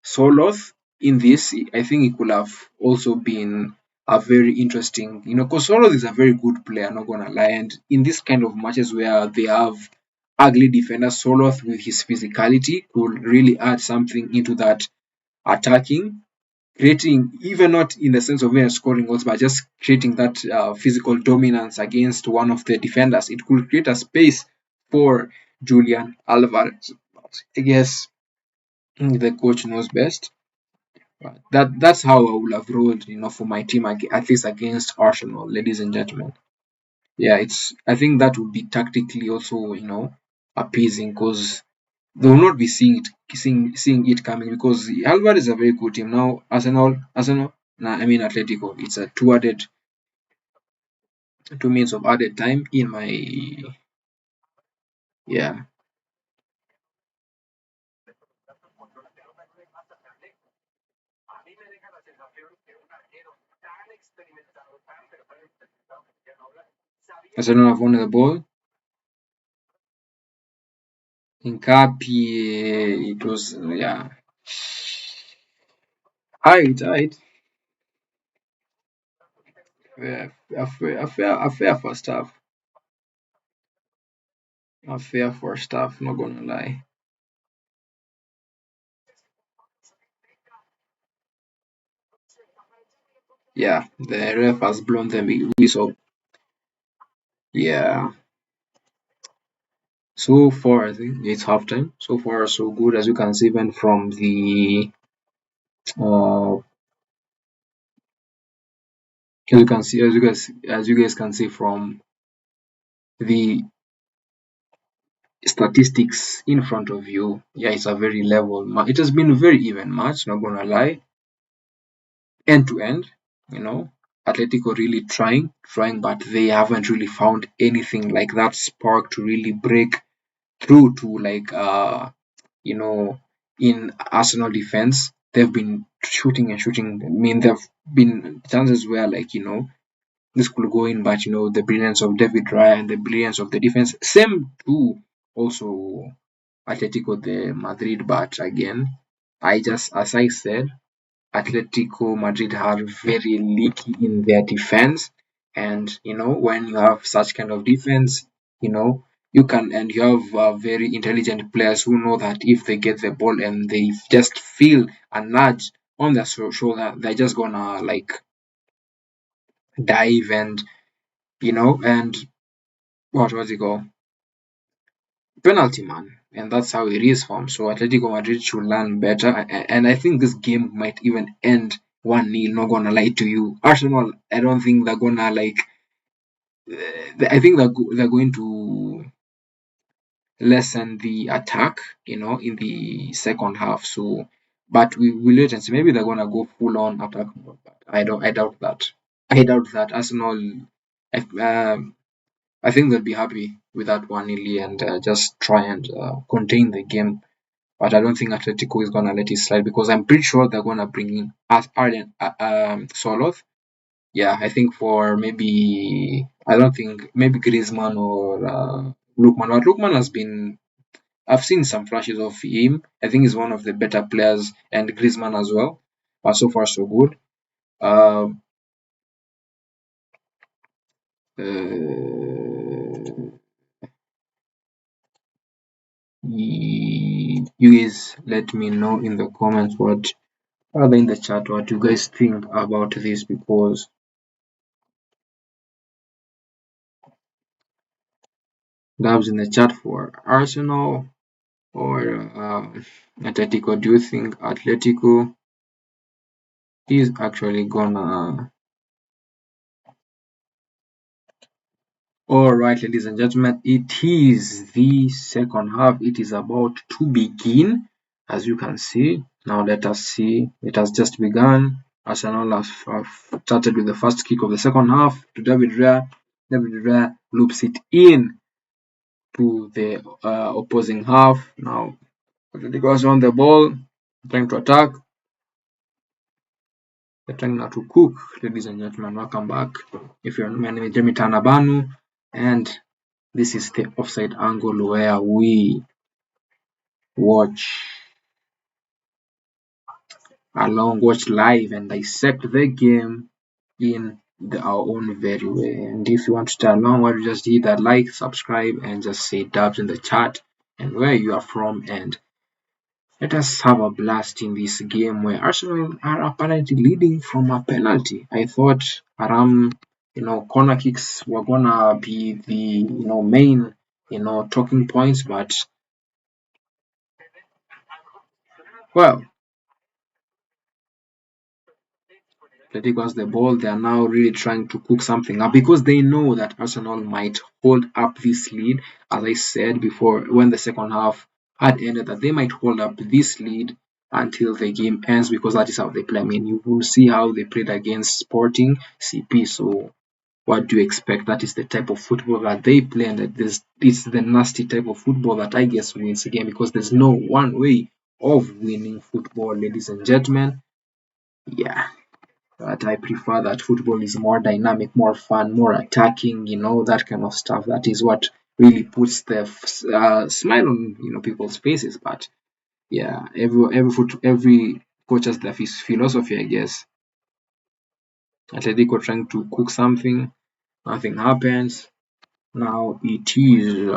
Soloth in this. I think it could have also been a very interesting, because Soloth is a very good player, not gonna lie. And in this kind of matches where they have ugly defenders, Soloth with his physicality could really add something into that attacking, creating, even not in the sense of scoring goals, but just creating that physical dominance against one of the defenders. It could create a space for Julian Alvarez. I guess the coach knows best. Right. That's how I would have rolled, for my team, at least against Arsenal, ladies and gentlemen. Yeah, I think that would be tactically also, appeasing because they will not be seeing it coming because Alvarez is a very good team. Now Arsenal, nah, I mean Atletico. It's a 2 minutes of added time in my, yeah. Arsenal have won the ball. Incapi, it was, yeah. Tight. Yeah, a fair first half. A fair first half, not gonna lie. Yeah, the ref has blown them a whistle. Yeah. So far, I think it's halftime. So far, so good, as you can see, even from the uh, as you guys can see from the statistics in front of you. Yeah, it's a very level match. It has been a very even match. Not gonna lie, end to end. You know, Atletico really trying, but they haven't really found anything like that spark to really break through to, like, you know, in Arsenal defense. They've been shooting and shooting. I mean, there've been chances where, like, this could go in, but the brilliance of David Raya and the brilliance of the defense. Same to also Atletico de Madrid, but again, as I said, Atletico Madrid are very leaky in their defense, and when you have such kind of defense, you know you can, and you have very intelligent players who know that if they get the ball and they just feel a nudge on their shoulder, they're just gonna, like, dive and what you call penalty man, and that's how it is from. So Atletico Madrid should learn better, and I think this game might even end 1-0. Not gonna lie to you, Arsenal. I don't think they're gonna, like. I think they're going to lessen the attack, in the second half. So, but we will wait and see. Maybe they're gonna go full on attack mode. But I don't. I doubt that. I doubt that Arsenal. I think they'll be happy with that 1-0 and just try and contain the game. But I don't think Atletico is gonna let it slide because I'm pretty sure they're gonna bring in Arden Soloth. Yeah, I think for maybe, I don't think, maybe Griezmann or Lookman. But Lookman has been, I've seen some flashes of him. I think he's one of the better players, and Griezmann as well. But so far so good. Um, uh, You guys let me know in the comments what, rather in the chat, what you guys think about this, because dubs in the chat for Arsenal or Atletico. Do you think Atletico is actually gonna? Alright, ladies and gentlemen, it is the second half. It is about to begin, as you can see. Now let us see. It has just begun. Arsenal have started with the first kick of the second half to David Raya. David Raya loops it in to the opposing half. Now Atletico has on the ball, trying to attack. They're trying now to cook. Ladies and gentlemen, welcome back. If you're my name is Jimmy Tanabanu, and this is the offside angle where we watch watch live and dissect the game in our own very way. And if you want to stay along, why don't you just hit that like, subscribe, and just say dubs in the chat and where you are from, and let us have a blast in this game where Arsenal are apparently leading from a penalty. I thought corner kicks were gonna be the main talking points, but well, Atletico has the ball. They are now really trying to cook something up because they know that Arsenal might hold up this lead. As I said before, when the second half had ended, that they might hold up this lead until the game ends, because that is how they play. I mean, you will see how they played against Sporting CP. So what do you expect? That is the type of football that they play, and it's the nasty type of football that I guess wins the game, because there's no one way of winning football, ladies and gentlemen. Yeah. But I prefer that football is more dynamic, more fun, more attacking, that kind of stuff. That is what really puts the smile on people's faces. But yeah, every coach has their philosophy, I guess. Atletico trying to cook something, nothing happens. Now it is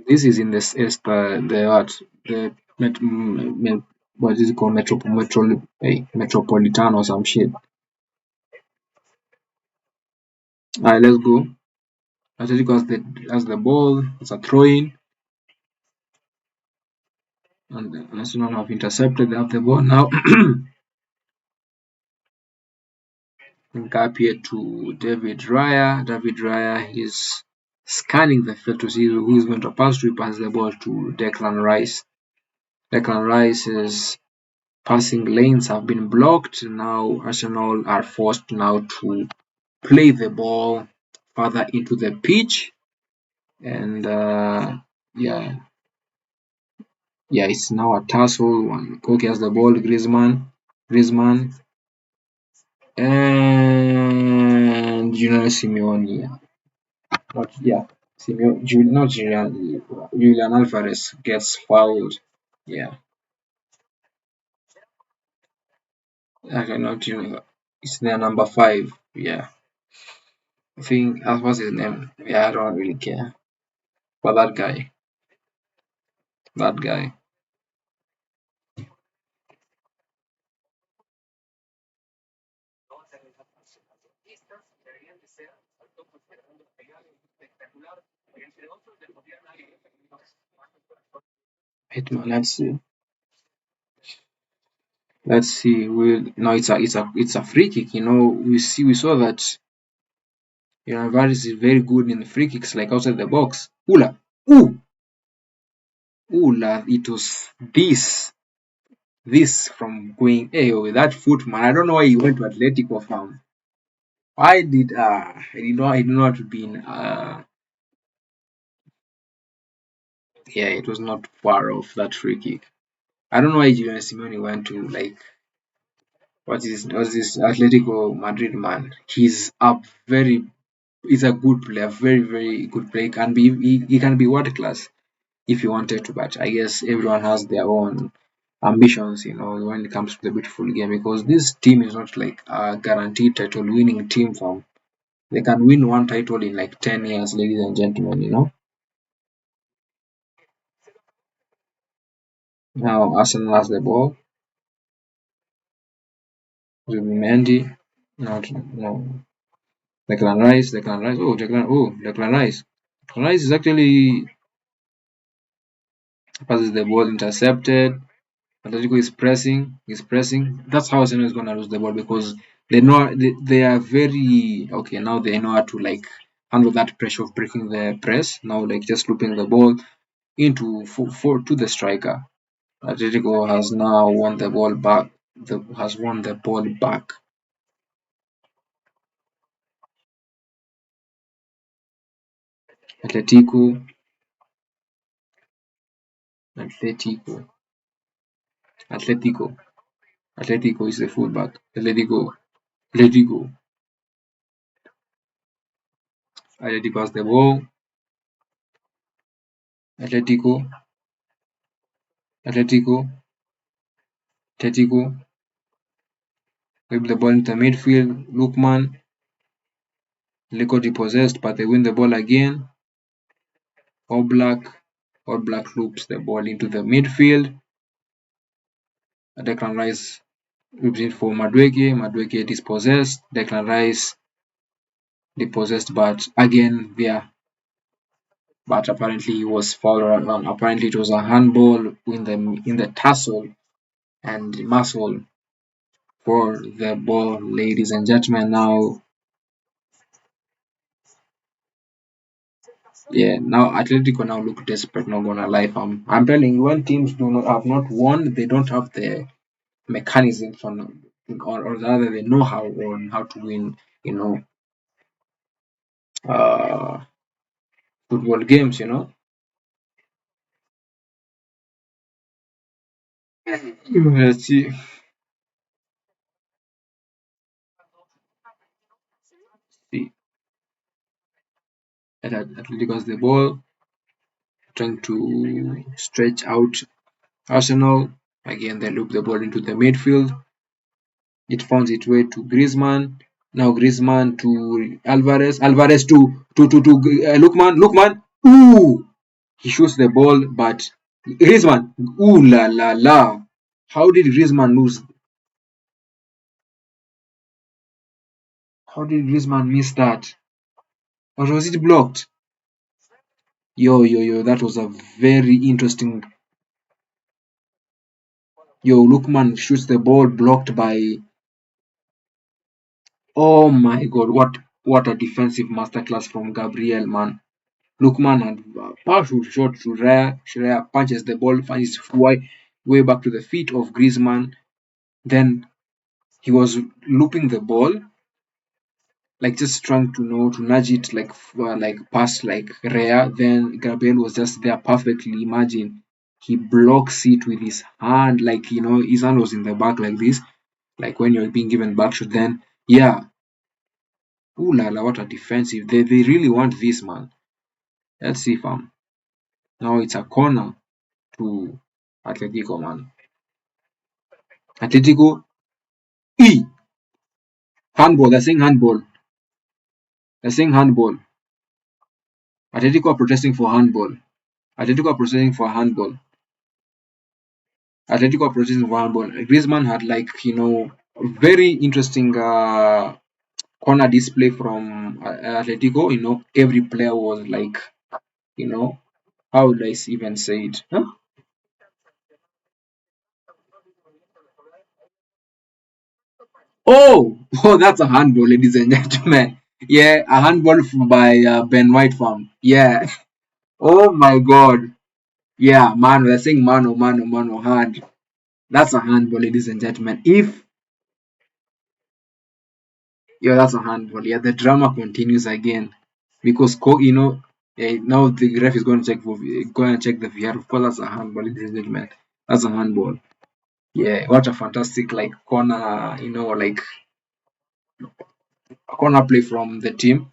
this is in this is the what the what is it called, Metropolitan or some shit. Alright, let's go. Atletico has the ball. It's a throw-in, and Arsenal have intercepted. They have the ball now. Ngapié to David Raya. David Raya is scanning the field to see who is going to pass to. He passes the ball to Declan Rice. Declan Rice's passing lanes have been blocked. Now Arsenal are forced now to play the ball further into the pitch, and yeah, it's now a tussle. Koke has the ball. Griezmann, and Simeone. Julian Alvarez gets fouled. Yeah, okay, not it's their number 5. Yeah, I think that was his name. Yeah, I don't really care. But that guy. Hitman, let's see. No, it's a free kick. We saw that Alvarez is very good in free kicks, like outside the box. Ooh, it was this from going, hey, with that foot, man. I don't know why he went to Atletico, fam. I did I did not be in yeah, it was not far off that free kick. I don't know why Julian Simeone went to, like, what's this Atletico Madrid man. He's a good player, very, very good player. He can be world class if he wanted to, but I guess everyone has their own ambitions, when it comes to the beautiful game, because this team is not like a guaranteed title winning team from. They can win one title in like 10 years, ladies and gentlemen. Now Arsenal has the ball. Zubimendi. No. Declan Rice. Declan Rice. Declan Rice is actually passes the ball intercepted. Atletico is pressing. That's how Arsenal is gonna lose the ball, because they are very okay now. They know how to like handle that pressure of breaking the press. Now like just looping the ball into to the striker. Atletico has now won the ball back. Has won the ball back. Atletico. Atletico. Atletico. Atletico is the fullback. Atletico. Atletico. Atletico has the ball. Atletico. Atletico. Atletico. Whip the ball into midfield. Lookman. Atletico depossessed, but they win the ball again. All Black loops the ball into the midfield. Declan Rice whips it for Madueke. Madueke dispossessed. Declan Rice depossessed, but again there. But apparently he was fouled. Apparently it was a handball in the tassel and muscle for the ball, ladies and gentlemen. Now, yeah, now Atletico now look desperate. Not gonna lie, I'm telling you, when teams have not won, they don't have the mechanism or rather they know how to win. You know, uh, football games. Let's see. See, Atletico has the ball, trying to stretch out Arsenal. Again, they loop the ball into the midfield. It finds its way to Griezmann. Now Griezmann to Alvarez. Alvarez to Lookman. Lookman. Ooh! He shoots the ball, but Griezmann. Ooh la la la. How did Griezmann lose? How did Griezmann miss that? Or was it blocked? Yo. That was a very interesting. Yo, Lookman shoots the ball blocked by. Oh my god, what a defensive masterclass from Gabriel, man. Lookman had a powerful shot to Raya. Raya punches the ball, finds its way back to the feet of Griezmann. Then he was looping the ball, like just trying to nudge it like past like Raya. Then Gabriel was just there perfectly. Imagine he blocks it with his hand, like his hand was in the back like this, like when you're being given back shot. Then yeah, ooh la la, what a defensive! They really want this, man. Let's see, fam. Now it's a corner to Atletico, man. Atletico, E! Handball, they're saying handball. They're saying handball. Atletico are protesting for handball. Atletico are protesting for handball. Atletico are protesting for handball. Griezmann had very interesting corner display from Atletico. Every player was like, how would I even say it? Huh? Oh, oh, that's a handball, ladies and gentlemen. Yeah, a handball by Ben White farm. Yeah. Oh my God. Yeah, man, we're saying mano, hand. That's a handball, ladies and gentlemen. Yeah, that's a handball. Yeah, the drama continues again because now the ref is going to check the VR. Of course, that's a handball, ladies and gentlemen. That's a handball. Yeah, what a fantastic corner, like corner play from the team.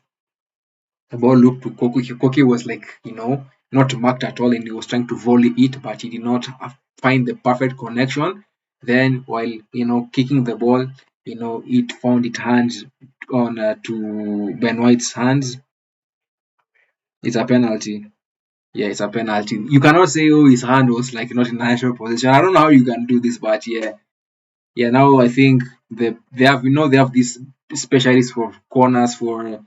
The ball looked to Koki. Koki was not marked at all, and he was trying to volley it, but he did not find the perfect connection. Then while kicking the ball, it found its hands on to Ben White's hands. It's a penalty. Yeah, it's a penalty. You cannot say, oh, his hand was like not in natural position. I don't know how you can do this, but yeah, yeah. Now I think they have they have these specialists for corners for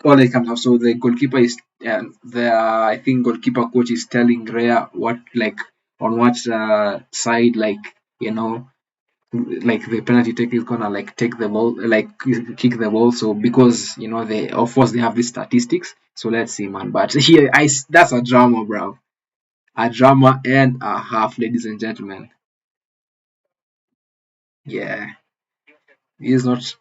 all that comes up. So the goalkeeper is the I think goalkeeper coach is telling Rhea what like on what side like the penalty take is gonna like take the ball like kick the ball. So because they of course they have these statistics. So let's see, man. But here that's a drama, bro. A drama and a half, ladies and gentlemen. Yeah, it is not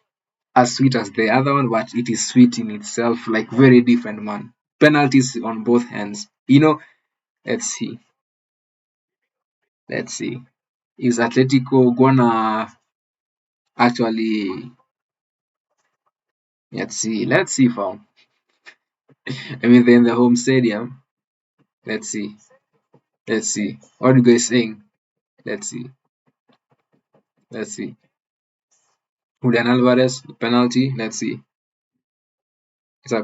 as sweet as the other one, but it is sweet in itself. Like very different, man. Penalties on both hands. Let's see. Let's see. Is Atletico gonna actually? Let's see. Let's see, fam. I mean, they're in the home stadium. Let's see. Let's see. What are you guys saying? Let's see. Let's see. Julian Alvarez, the penalty. Let's see. It's a,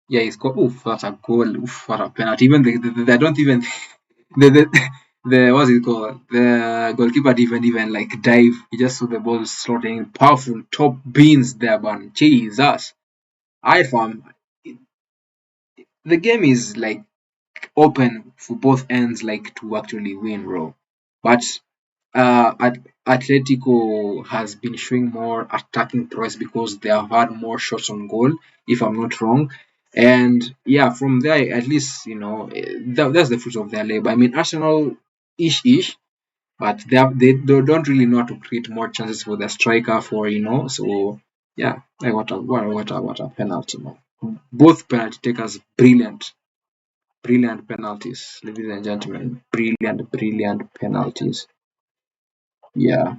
yeah, he's got. Oof, that's a goal. Oof, what a penalty. Even they don't even the what's it called? The goalkeeper didn't even like dive. He just saw the ball slotting. Powerful top beans there, man. Jesus. I found the game is like open for both ends like to actually win, bro. But Atletico has been showing more attacking press because they have had more shots on goal, if I'm not wrong. And yeah, from there, at least that's the fruit of their labor. I mean, Arsenal ish, but they don't really know how to create more chances for the striker for So yeah, like what a penalty, man. Both penalty takers brilliant. Brilliant penalties, ladies and gentlemen. Brilliant, brilliant penalties. Yeah.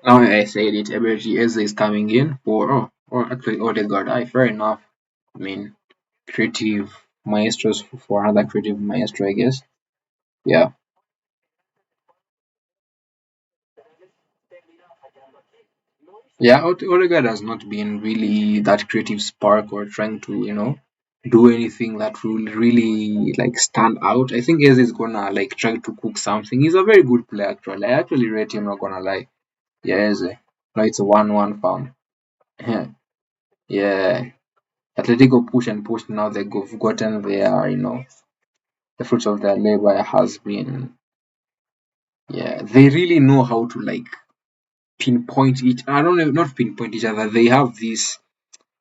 Now I said it, Ebergy Eze is coming in for or actually Odegaard. Fair enough. I mean, creative maestros for another creative maestro, I guess. Yeah. Yeah, Odegaard has not been really that creative spark or trying to, do anything that will really like stand out. I think Eze is gonna like try to cook something. He's a very good player actually. I actually rate him, not gonna lie. Yeah, Eze. No, it's a 1-1 farm. Yeah. Atletico push and push now they've gotten their, the fruits of their labor has been yeah, they really know how to like pinpoint each I don't know not pinpoint each other. They have this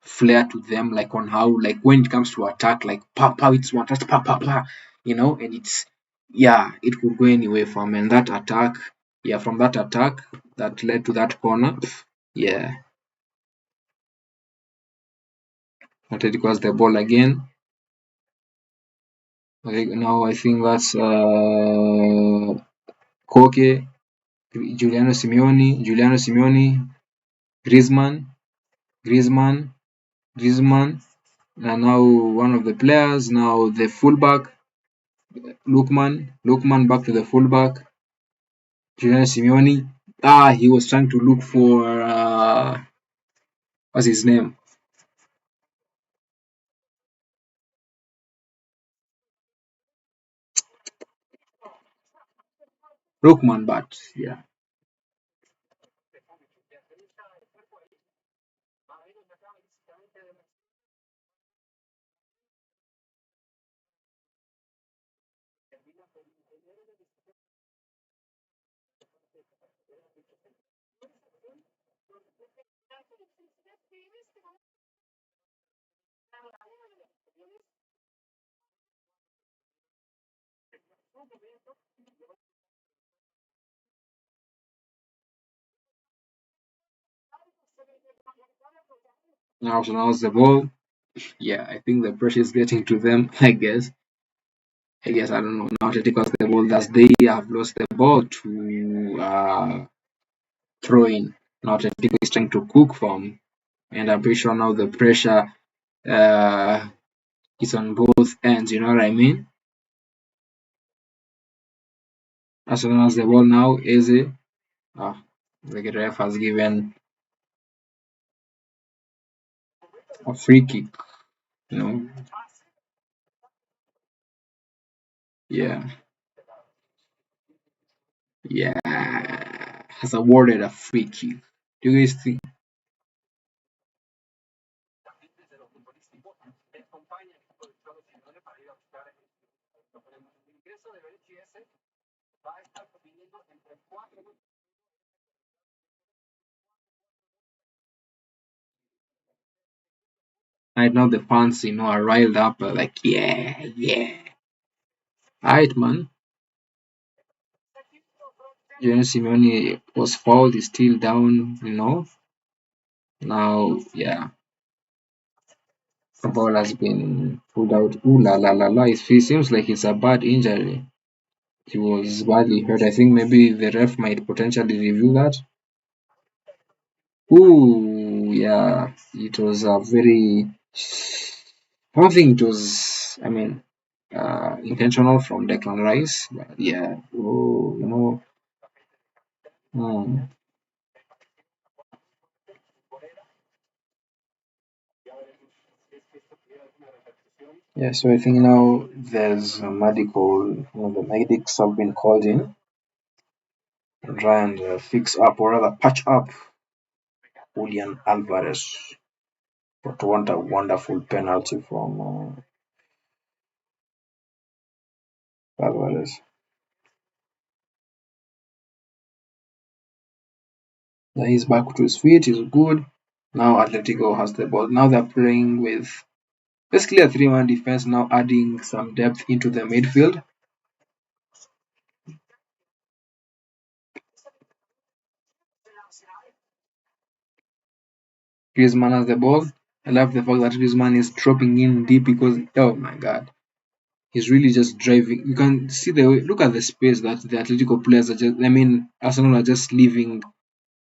flair to them like on how like when it comes to attack like pa pa it's one touch pa pa pa and it's yeah it could go anywhere from and that attack yeah from that attack that led to that corner yeah Atletico has the ball again. Now I think that's Koke, Giuliano Simeone, Griezmann, Griezmann, Griezmann, and now one of the players, now the fullback, Lookman back to the fullback, Giuliano Simeone. He was trying to look for what's his name? Lookman, but yeah. Now to now the ball. Yeah, I think the pressure is getting to them. I guess I don't know. Now Atletico has the ball. Thus they have lost the ball to throw in. Now Atletico is trying to cook from, and I'm pretty sure now the pressure uh, is on both ends. You know what I mean? As soon as the ball now is the ref has given a free kick. You know, yeah, yeah, has awarded a free kick. Do you guys think? Right now the fans, are riled up, like yeah, yeah. Alright, man. Jalen Simeone was fouled, is still down. Now, yeah, the ball has been pulled out. Ooh la la la la. It seems like it's a bad injury. He was badly hurt. I think maybe the ref might potentially review that. Ooh, yeah. It was a very. I don't think it was. I mean, intentional from Declan Rice. But yeah. Oh, Hmm. Yeah, so I think now there's a the medics have been called in and try and fix up or rather patch up Julian Alvarez. But what a wonderful penalty from Alvarez. Now he's back to his feet, he's good. Now Atletico has the ball. Now they're playing with basically a 3-1 defense, now adding some depth into the midfield. Griezmann has the ball. I love the fact that Griezmann is dropping in deep because, oh my god, he's really just driving. You can see the way, look at the space that the Atletico players are just, I mean, Arsenal are just leaving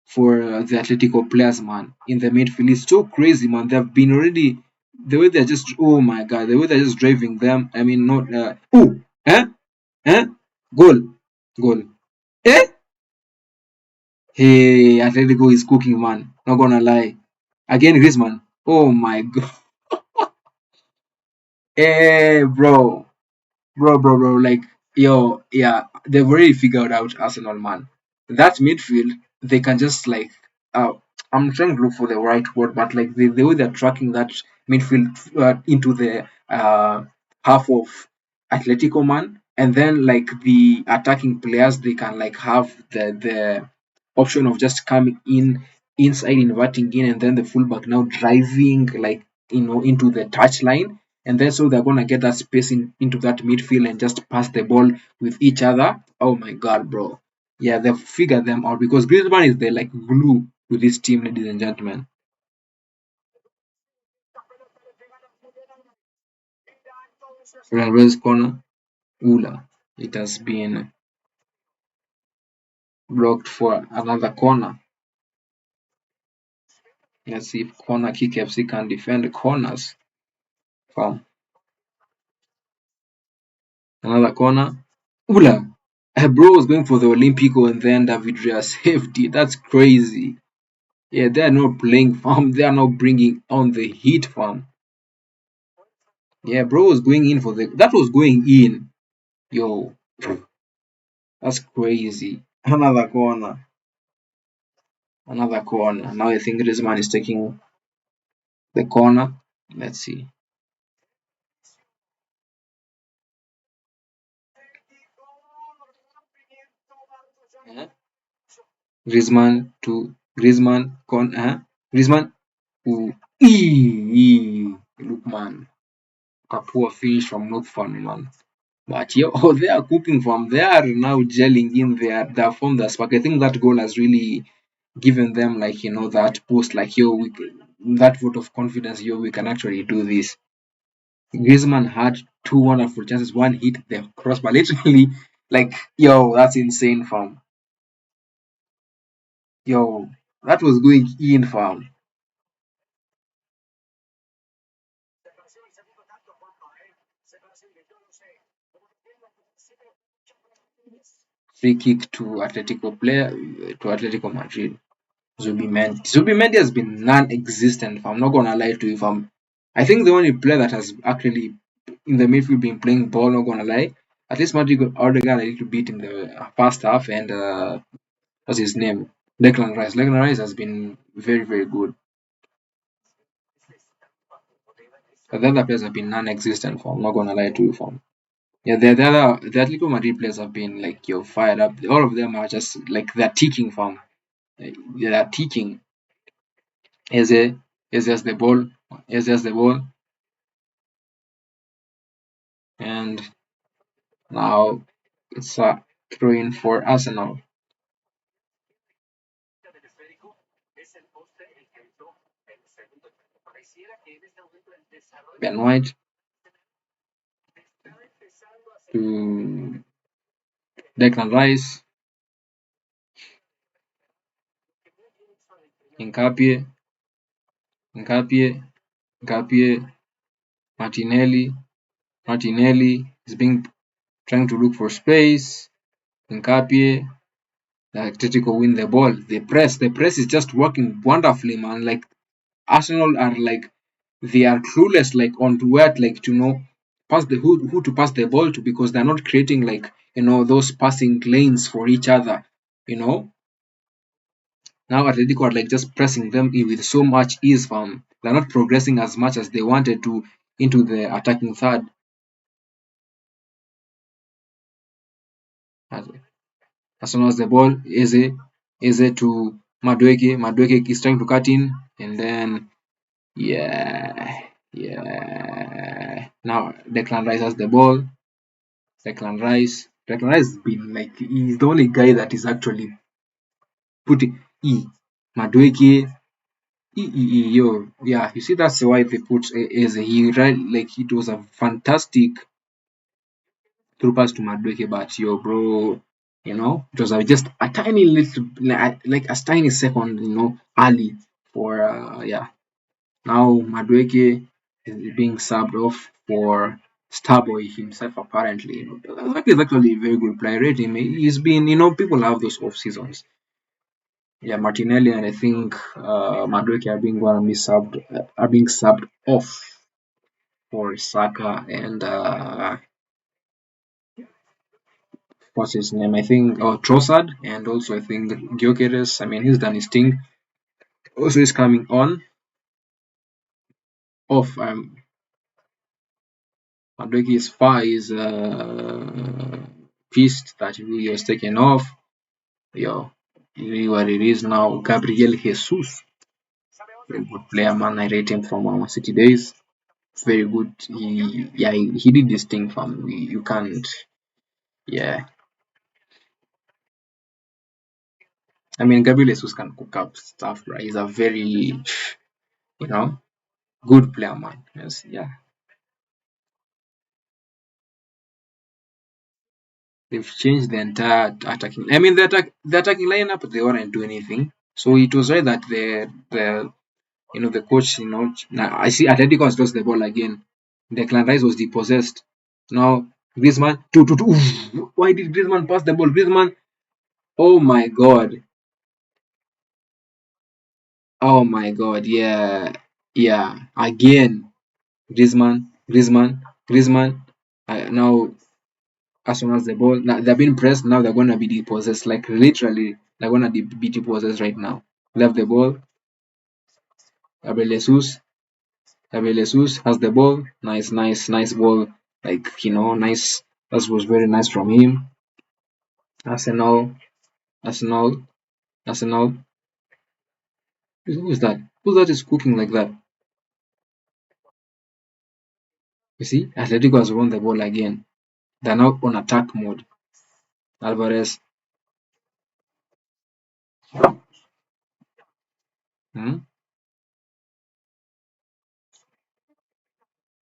for the Atletico players, man, in the midfield. It's so crazy, man. They've been already, the way they're just, oh my god, the way they're just driving them. I mean, not, eh, goal, goal, eh? Hey, Atletico is cooking, man. Not gonna lie. Again, Griezmann. Oh my god. Hey, bro. Like, yo, yeah, they've already figured out Arsenal, man. That midfield, they can just like, uh, I'm trying to look for the right word, but like the way they're tracking that midfield into the half of Atletico, man, and then like the attacking players, they can like have the option of just coming in inside, inverting in, and then the fullback now driving like into the touchline, and then so they're gonna get that space into that midfield and just pass the ball with each other. Oh my god, bro. Yeah, they've figured them out because Griezmann is the like glue to this team, ladies and gentlemen. Alvarez corner, Ula. It has been blocked for another corner. Let's see if corner kick FC can defend the corners. From another corner, Ula. Bro was going for the Olympico and then David Rea saved it. That's crazy. Yeah, they are not playing farm. They are not bringing on the heat farm. Yeah, bro was going in for that was going in. Yo, that's crazy. Another corner. Now I think Griezmann is taking the corner. Let's see. Eh? Griezmann to Griezmann Griezmann. Ooh. Look, man, a poor finish from North Fan, man. But yo, oh, they are cooking from. They are now gelling in their form. Their spark. I think that goal has really given them like that boost. Like yo, that vote of confidence. Yo, we can actually do this. Griezmann had two wonderful chances. One hit the crossbar. Literally, like yo, that's insane, fam. Yo, that was going in, fam. Free kick to Atletico Madrid. Zubimendi has been non-existent. If I'm not gonna lie to you, I think the only player that has actually in the midfield been playing ball. Not gonna lie, at least Madrid got Odegaard a little bit in the first half, and what's his name? Declan Rice. Declan Rice has been very very good. But the other players have been non-existent. I'm not gonna lie to you, yeah, the Atletico Madrid players have been like you're fired up. All of them are just like they're teaching from. They're teaching. Eze, Eze the ball, Eze the ball, and now it's a throw in for Arsenal. Ben White to Declan Rice, Nkapie, Nkapie, Nkapie, Martinelli is being trying to look for space. Nkapie, the Atletico win the ball. The press is just working wonderfully, man. Like Arsenal are like they are clueless like on where like to know pass the who to pass the ball to because they're not creating like those passing lanes for each other. You know now Atletico are like just pressing them in with so much ease. They're not progressing as much as they wanted to into the attacking third. As soon as the ball Eze to Madueke is trying to cut in and then yeah. Now Declan Rice has the ball. Declan Rice has been like he's the only guy that is actually putting Madueke yo yeah you see that's why they put as he right like it was a fantastic through pass to Madueke but yo bro it was just a tiny little like a tiny second early for yeah now Madueke is being subbed off for Starboy himself apparently. Madueke is actually a very good player. Rate him. He's been people have those off seasons. Yeah, Martinelli and I think Madueke are being subbed off for Saka and what's his name? I think Trossard and also I think Gyökeres. I mean he's done his thing. Also is coming on off. Madueke is pissed that he was taken off. Yo, what it is now. Gabriel Jesus, very good player, man. I rate him from City days. Very good. He did this thing from you can't. Yeah, I mean Gabriel Jesus can cook up stuff, right? He's a very good player, man. Yes, yeah. They've changed the entire attacking. I mean the attacking lineup they weren't do anything. So it was right that the coach, now I see Atletico has lost the ball again. Declan Rice was depossessed. Now Griezmann, oof, why did Griezmann pass the ball? Griezmann, oh my god, yeah, again, Griezmann. Now as soon as the ball, now they're being pressed. Now they're gonna be depossessed. Like literally, they're gonna be depossessed right now. Left the ball. Gabriel Jesus. Gabriel Jesus has the ball. Nice ball. Like nice. That was very nice from him. Arsenal, Arsenal, Arsenal. Who's that? Who's that is cooking like that? You see, Atletico has won the ball again. They're now on attack mode. Alvarez. Hmm?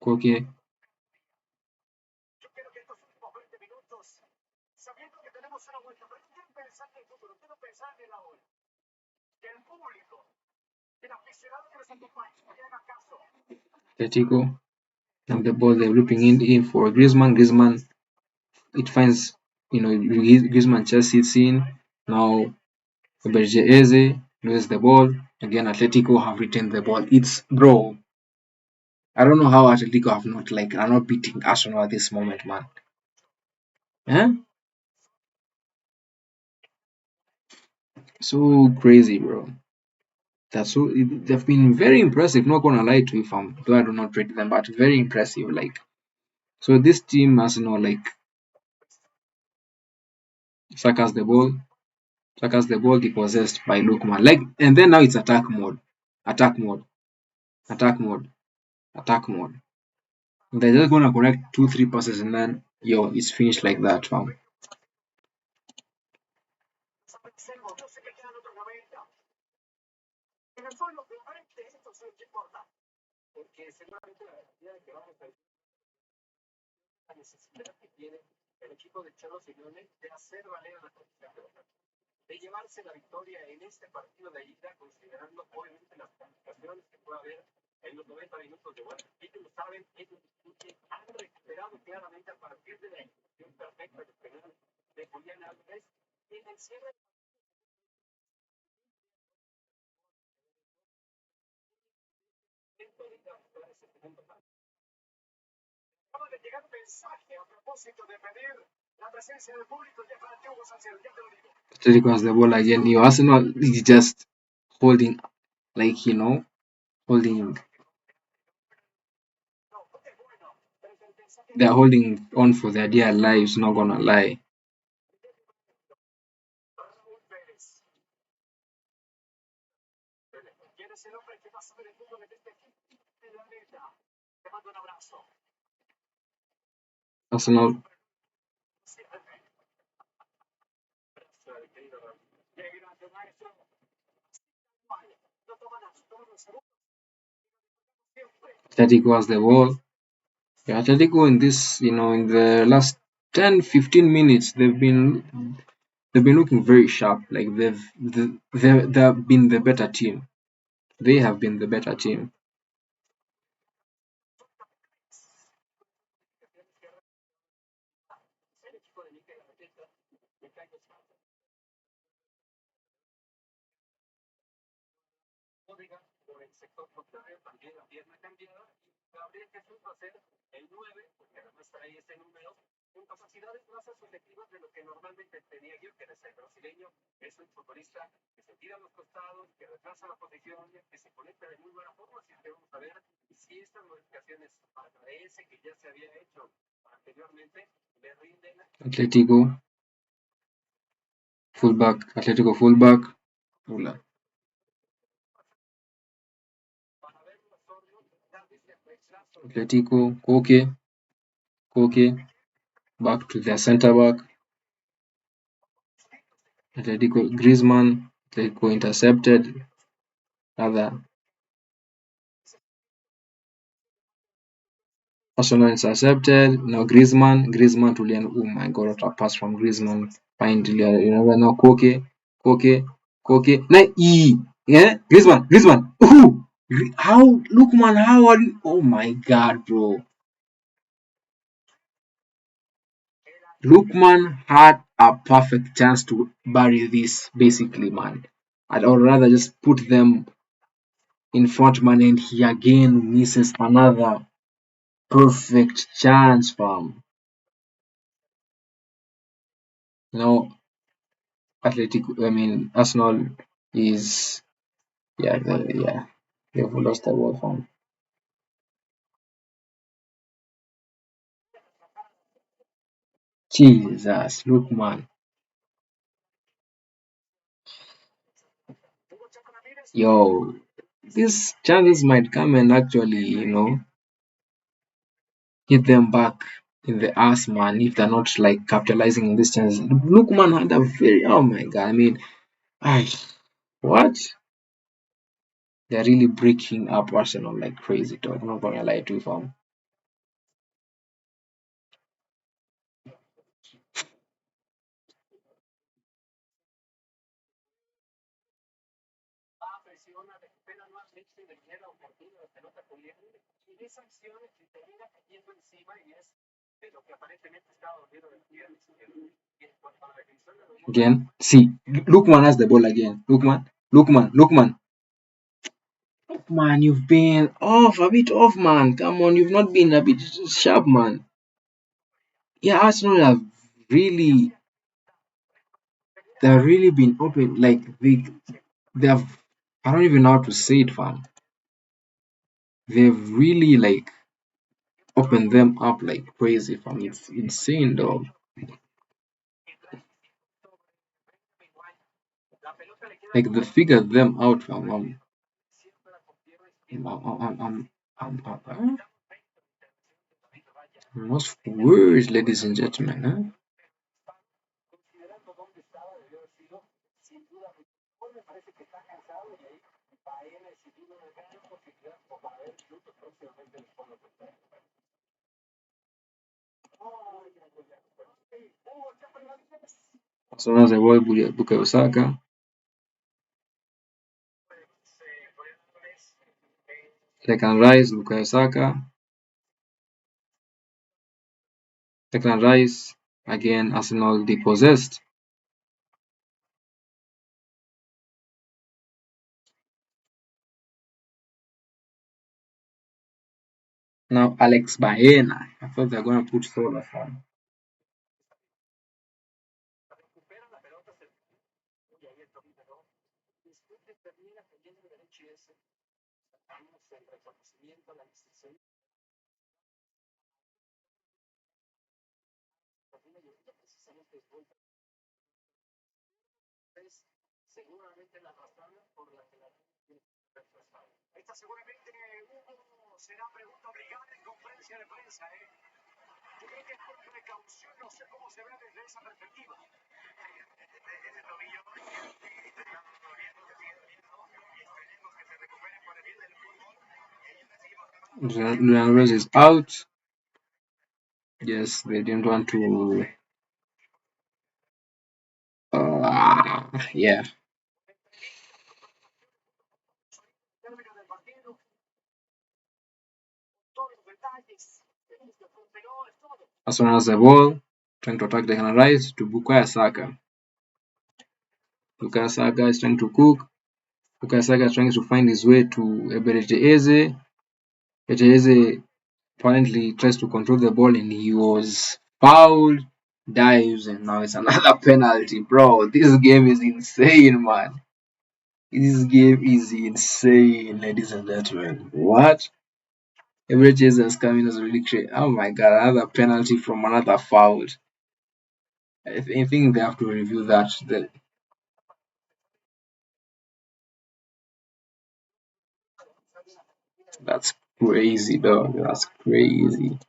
Koke. Atletico. Now the ball they're looping in for Griezmann. Griezmann, it finds, Griezmann just sits in. Now Berge Eze loses the ball. Again, Atletico have retained the ball. It's, bro, I don't know how Atletico have not, are not beating Arsenal at this moment, man. Eh? So crazy, bro. They've been very impressive. Not gonna lie to you, fam. Though I do not rate them, but very impressive. So this team, Arsenal, Saka's the ball, depossessed by Lookman. And then now it's attack mode, attack mode, attack mode, attack mode. They're just gonna connect 2, 3 passes and then it's finished like that, fam. Atletico has the ball again. Arsenal is just holding, holding. They're holding on for their dear lives. Not gonna lie. Arsenal. Atletico has the ball. Yeah, Atletico in this, in the last 10, 15 minutes, they've been looking very sharp. Like they've been the better team. They have been the better team. Atletico fullback. Atletico fullback. Ula. Atletico Koke back to their centre back. Atletico Griezmann. Atletico intercepted. Other Arsenal intercepted. Now Griezmann to Lian. Oh my god, what a pass from Griezmann. Finally, now Koke. Now yeah, Griezmann. Ooh, how Lookman? How are you? Oh my god, bro. Lookman had a perfect chance to bury this, basically, man. Or rather, just put them in front, man, and he again misses another perfect chance, fam. Now, Arsenal is, yeah, they've lost the ball, fam. Jesus, Lookman. Yo, these chances might come and actually, hit them back. in the ass, man, if they're not like capitalizing in this chance. Look, man, had a very, oh my god, I mean, I what? They're really breaking up Arsenal like crazy, dog. I'm not gonna lie to you, fam. Again, see, Lookman has the ball again. Lookman. Man, you've been off, a bit off, man. Come on, you've not been a bit sharp, man. Yeah, Arsenal have really, they've really been open. Like they have, I don't even know how to say it, fam. They've really like opened them up like crazy, fam. It's insane, though. Like they figured them out, fam. I'm lost for words, ladies and gentlemen. Huh? So now the boy Bukayo Saka. Second rise, Bukayo Saka. Second rise. Again, Arsenal depossessed. Now Alex Baena. I thought they were going to put Sola on. Julian Rose is out. Yes, they didn't want to. Yeah. Arsenal has the ball, trying to attack the Declan Rice to Bukayo Saka. Bukayo Saka is trying to cook. Bukayo Saka is trying to find his way to Eberechi Eze. Eze apparently tries to control the ball and he was fouled, dives, and now it's another penalty. Bro, this game is insane, man. This game is insane, ladies and gentlemen. What? Every Jesus coming as really crazy. Oh my god, another penalty from another foul. I think they have to review that. That's crazy, dog. That's crazy.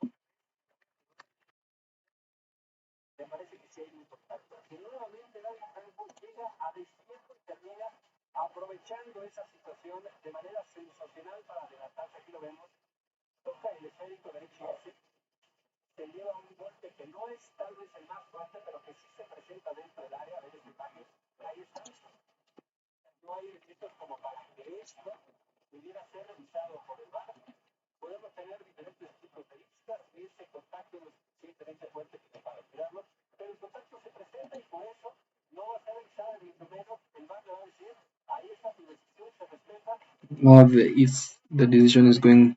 Now if the decision is going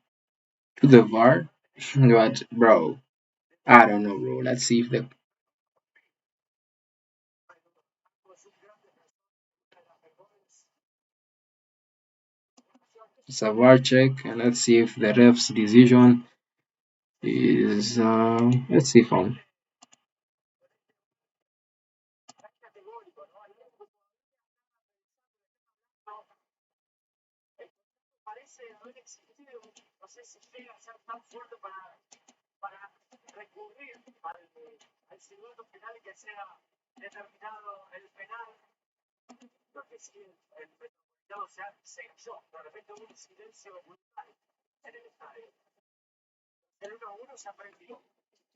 to the VAR, but bro, I don't know, bro. Let's see if the it's a VAR check, and let's see if the ref's decision is let's see from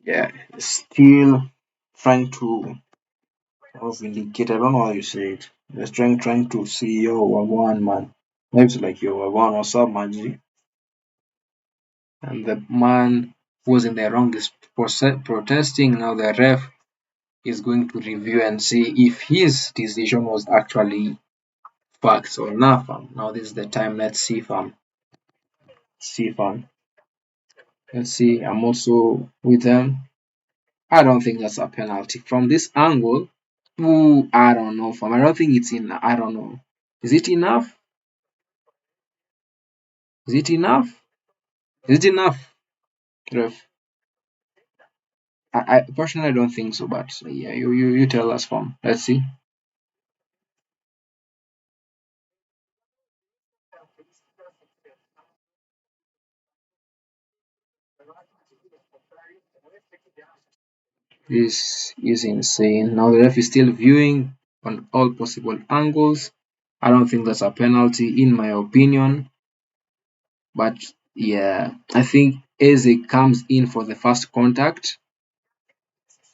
Yeah, still trying to vindicate. I don't know how you say it. They're trying to see yo Wagwan man. Maybe it's like yo Wagwan, what's up, man? And the man who was in the wrong is protesting. Now the ref is going to review and see if his decision was actually facts or not, fam. Now this is the time. Let's see, fam. See, fam. Let's see. I'm also with them. I don't think that's a penalty from this angle. Ooh, I don't know, fam. I don't think it's in. I don't know. Is it enough? Is it enough? Is it enough, ref? I personally don't think so, but yeah, you tell us, fam. Let's see. This is insane. Now the ref is still viewing on all possible angles. I don't think that's a penalty in my opinion. But yeah, I think Eze comes in for the first contact,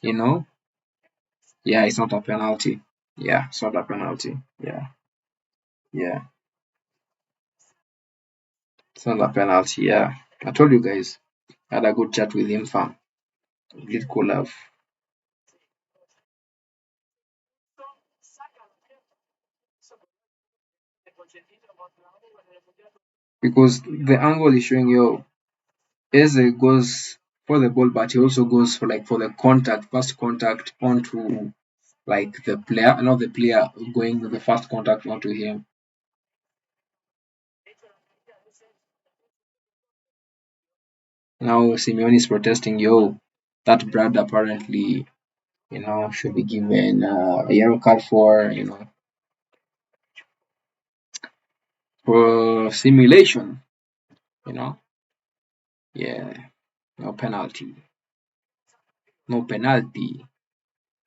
you know. Yeah, it's not a penalty. Yeah, it's not a penalty. Yeah, yeah, it's not a penalty. Yeah, I told you guys. I had a good chat with him, fam. Did cool love. Because the angle is showing you Eze goes for the ball, but he also goes for the contact, first contact onto like the player, not the player going with the first contact onto him. Now Simeone is protesting, yo, that Brad apparently, should be given a yellow card for simulation, you know. Yeah, no penalty, no penalty.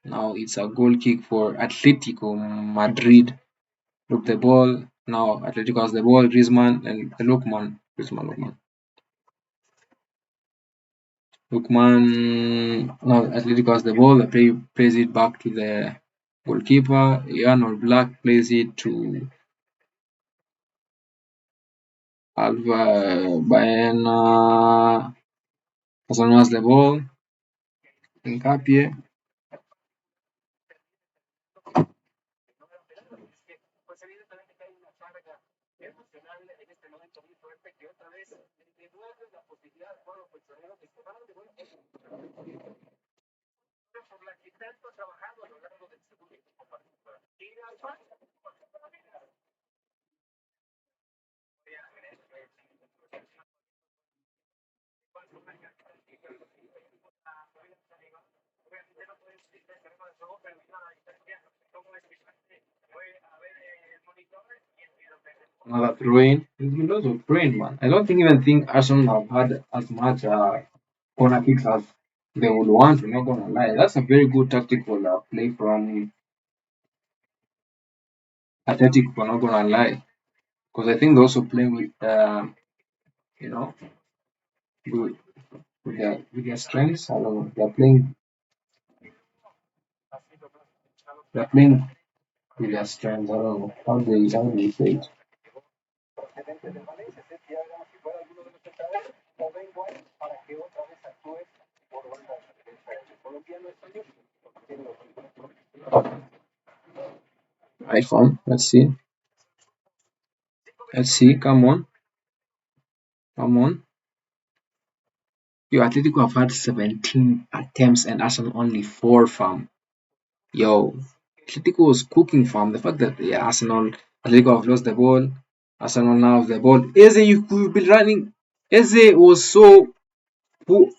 Now it's a goal kick for Atletico Madrid. Look the ball. Now Atletico has the ball. Griezmann and Griezmann. Lookman. Now Atletico has the ball. They plays it back to the goalkeeper. Jan or Black plays it to Alva Baena. Hassan has the ball. Incapie. Another throw-in. There's been lots of throw-in, man. I don't even think Arsenal have had as much corner kicks as they would want. We're not gonna lie. That's a very good tactical play from Athletic. We're not gonna lie, because I think they're also playing with you know with, with their strengths. I don't know. They're playing with their strengths. I don't know how they say it. iPhone. Let's see. Let's see. Come on. Come on. Yo, Atletico have had 17 attempts and Arsenal only 4, fam. Yo, Atletico was cooking, fam. The fact that Atletico have lost the ball. Arsenal now have the ball. Eze, you could be running. Eze was so poor.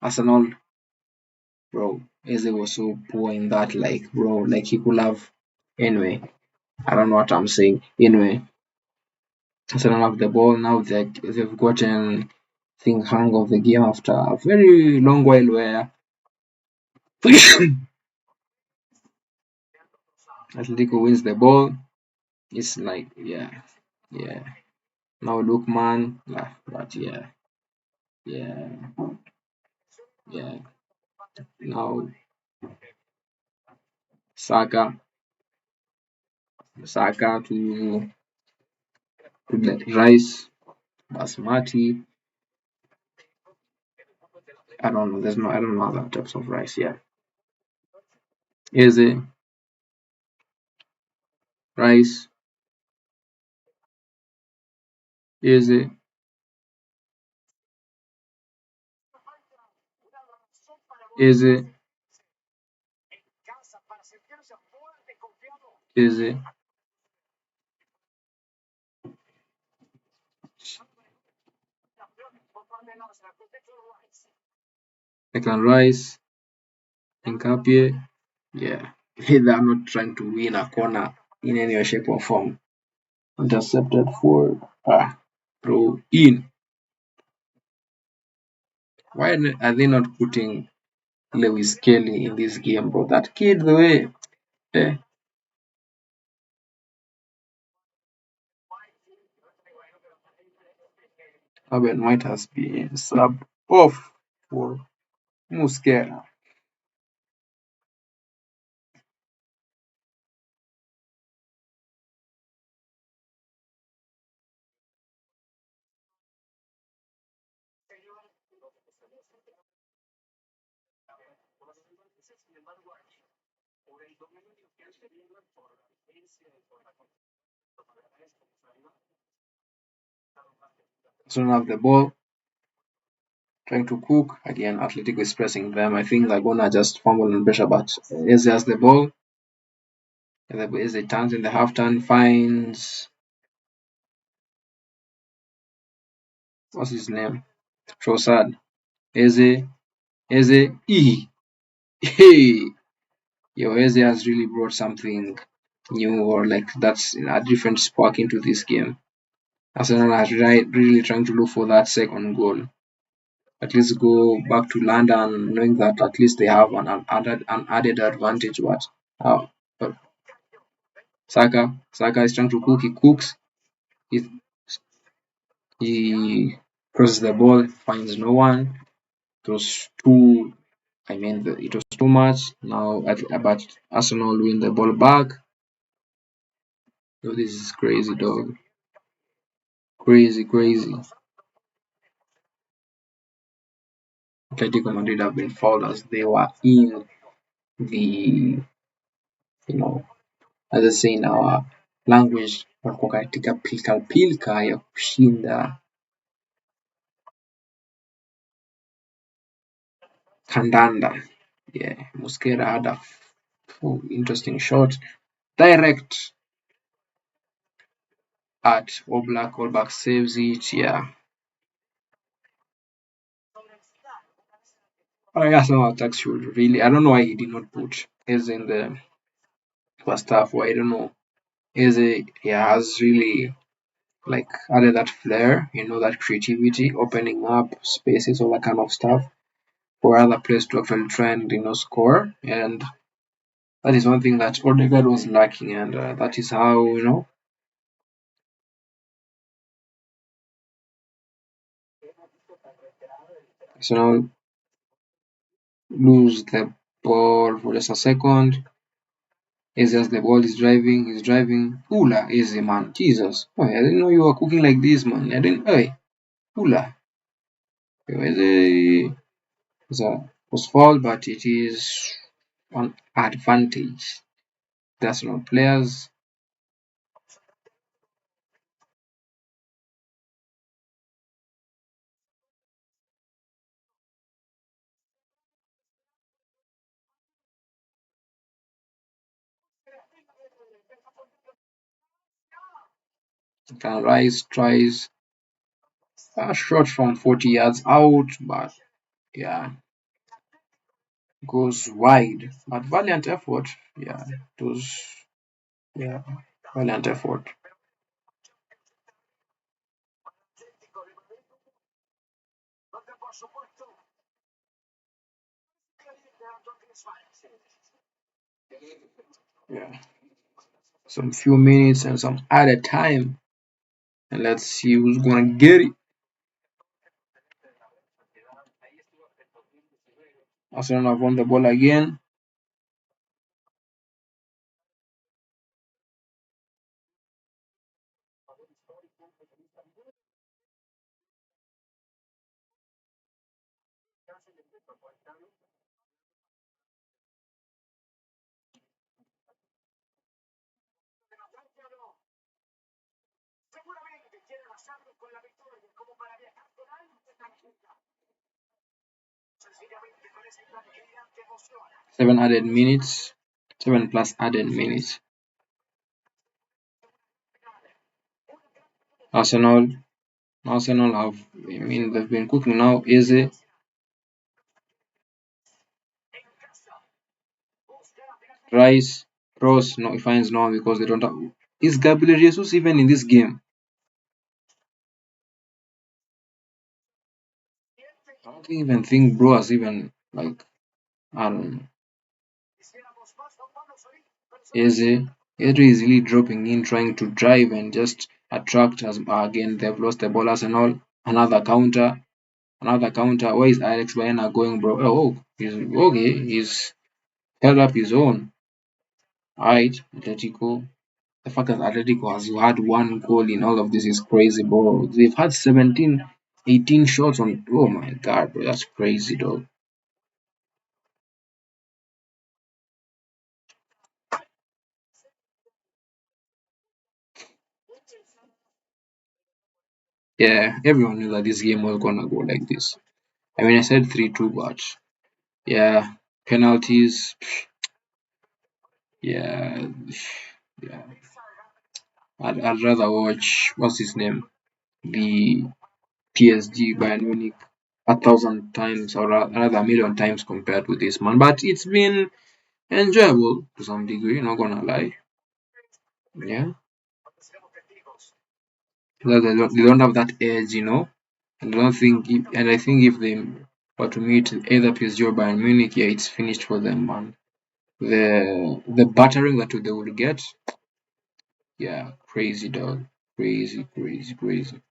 Arsenal, bro. Eze was so poor in that, like, bro. Like, he could have. Anyway, I don't know what I'm saying. Anyway, Arsenal have the ball now. They've gotten think hang of the game after a very long while where Atletico wins the ball. It's like yeah. Now look man, but yeah. Now Saka to let Rice, Basmati. I don't know. I don't know other types of rice. Yeah, is it rice? Is it is it is it Declan Rice, Nkapie? Yeah, they're not trying to win a corner in any way, shape, or form. Intercepted for throw in. Why are they not putting Lewis Kelly in this game, bro? That kid, the way eh, Aben might has been subbed off for Musquera. So now the ball, trying to cook. Again, Atletico is pressing them. I think they're gonna just fumble and pressure, but Eze has the ball. Eze turns in the half turn, finds what's his name? Trossard. Eze, hey, yo, Eze has really brought something new or like that's a different spark into this game. Arsenal are really trying to look for that second goal. At least go back to London knowing that at least they have an added advantage. But Saka is trying to cook. He cooks. He, he crosses the ball, finds no one. It was too. It was too much. Now, but Arsenal win the ball back. Oh, this is crazy, dog. Crazy. Atletico Madrid have been fouled as they were in the, as I say in our language, walikuwa katika pilka ya kushinda kandanda. Yeah, Mosquera had a interesting shot, direct at Oblak. Oblak saves it. Yeah, Arsenal attack should really. I don't know why he did not put Eze in the first half. Why I don't know. Eze, has really like added that flair, that creativity, opening up spaces, all that kind of stuff for other players to actually try and score. And that is one thing that Odegaard was lacking, and that is how So now lose the ball for just a second. It's just the ball is driving. He's driving. Hula, easy man. Jesus. Oh, I didn't know you were cooking like this, man. I didn't. Hey, Hula. It was foul, but it is an advantage. That's not players. Can Rice tries a shot from 40 yards out, but yeah, goes wide. But valiant effort. Yeah, it was valiant effort. Yeah. Some few minutes and some added time. And let's see who's gonna get it. Arsenal have won the ball again. 7 added minutes. 7 plus added minutes. Arsenal Arsenal have, I mean, they've been cooking now. Easy. Rice. Ross. No, he finds no one because they don't have. Is Gabriel Jesus even in this game? I don't even think Bro has even, like, I don't know. Easy. Edri is really dropping in, trying to drive and just attract us. Again, they've lost the ball. Arsenal. Another counter. Another counter. Where is Alex Baena going, bro? Oh, he's okay. He's held up his own. Alright, Atletico. The fact that Atletico has had one goal in all of this is crazy, bro. They've had 17, 18 shots on. Oh my god, bro. That's crazy, though. Yeah, everyone knew that this game was gonna go like this. I mean, I said 3-2, but yeah, penalties. Yeah, yeah. I'd rather watch, what's his name? The PSG Bayern Munich 1,000 times, or rather a million times compared with this man. But it's been enjoyable to some degree, not gonna lie. Yeah. They don't have that edge, And I don't think, and I think if they were to meet either PSG or Bayern Munich, yeah, it's finished for them, man. The battering that they will get, yeah, crazy, dog, crazy, crazy, crazy.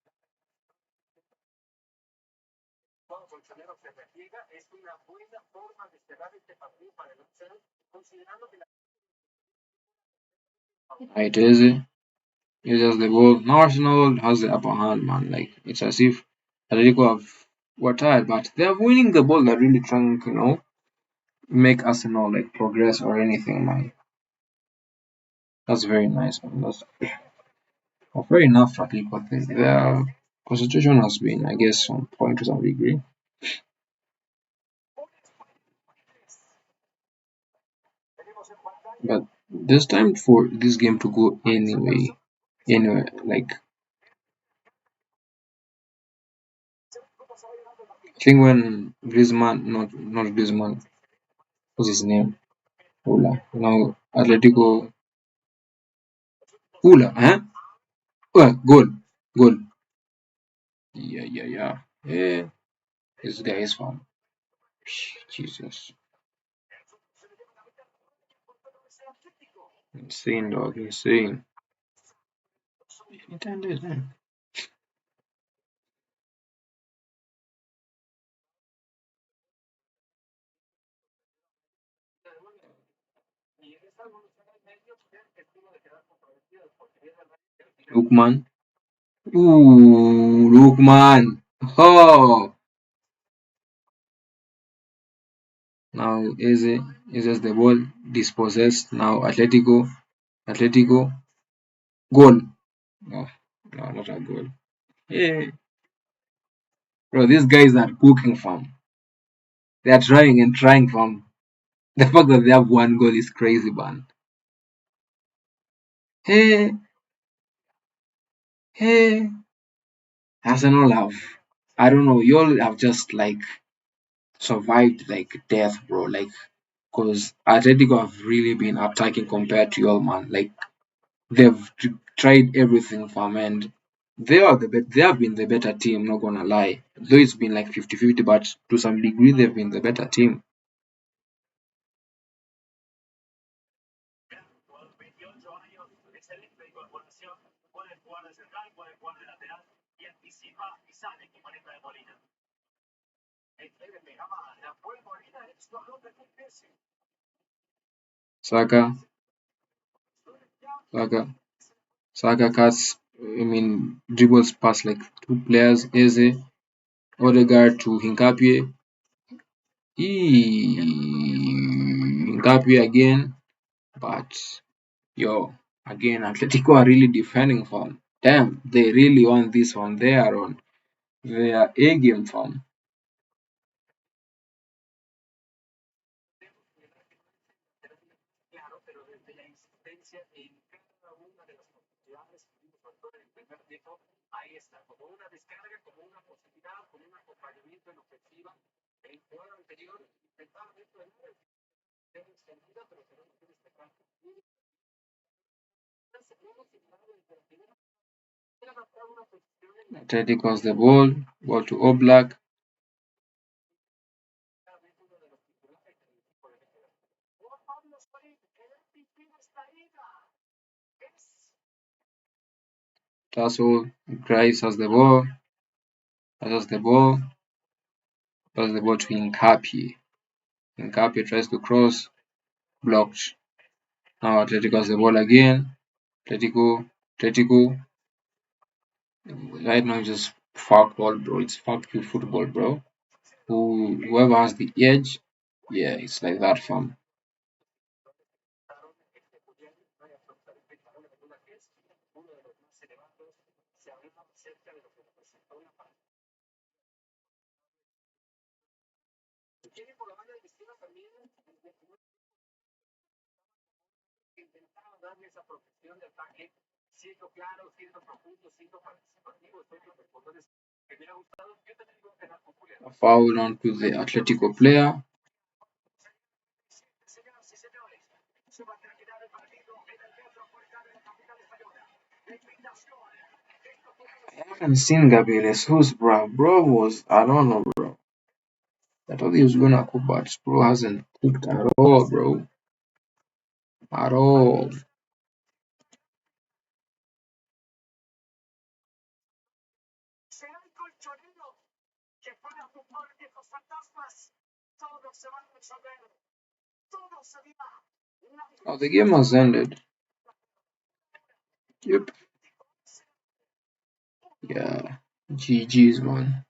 Right, easy. Uses the ball. Now Arsenal has the upper hand, man. Like, it's as if Atletico were tired, but they're winning the ball. They're really trying, make Arsenal like progress or anything, man. That's very nice, man. That's fair enough, Atletico. I think their concentration has been, I guess, on point to some degree. But there's time for this game to go anyway. Anyway, like, I think when Griezmann, not Griezmann, what's his name? Ula. Now Atletico. Ula, huh? Well, goal. Yeah, yeah, yeah. Yeah, this guy is from Jesus. Insane, dog. Insane. Anytime there's man. Lookman. Ooh, Lookman. Oh, now is just the ball dispossessed. Now Atletico, goal. No, no, not a goal. Yeah, bro, these guys are cooking, fam. They are trying and trying, fam. The fact that they have one goal is crazy, man. Hey, hey, Arsenal have. I don't know. You all have just like survived like death, bro. Like, cause Atletico have really been attacking compared to y'all, man. Like, they've tried everything, fam, and they have been the better team. Not gonna lie, though it's been like 50-50, but to some degree they've been the better team. Saka, Saka, Saka cuts. I mean, dribbles past like two players. Eze, Odegaard to Hinkapie. Hinkapie again, but yo, again, Atletico are really defending form. Damn, they really want this one. They are on their A game form. Atletico has the ball to Oblak. Tassel, Grice has the ball. Has the ball. Pass the ball to Hinkapie. Hinkapie tries to cross. Blocked. Now Atletico has the ball again. Atletico. Right now just fuck ball, bro. It's fuck you football, bro. Whoever has the edge, yeah, it's like that, fam. A foul onto the Atletico player. I haven't seen Gabriel Jesus, bro. Bro was, I don't know, bro. I thought he was gonna cook, but bro hasn't cooked at all, bro. At all. Oh, the game has ended. Yep. Yeah. GG's, man.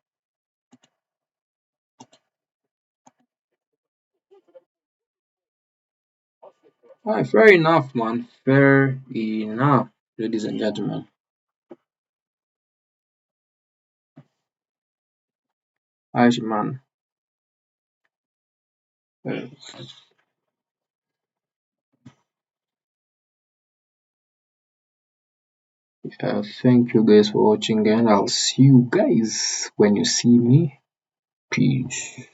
Alright, fair enough, man. Fair enough, ladies and gentlemen. Alright, man. Uh, thank you guys for watching, and I'll see you guys when you see me. Peace.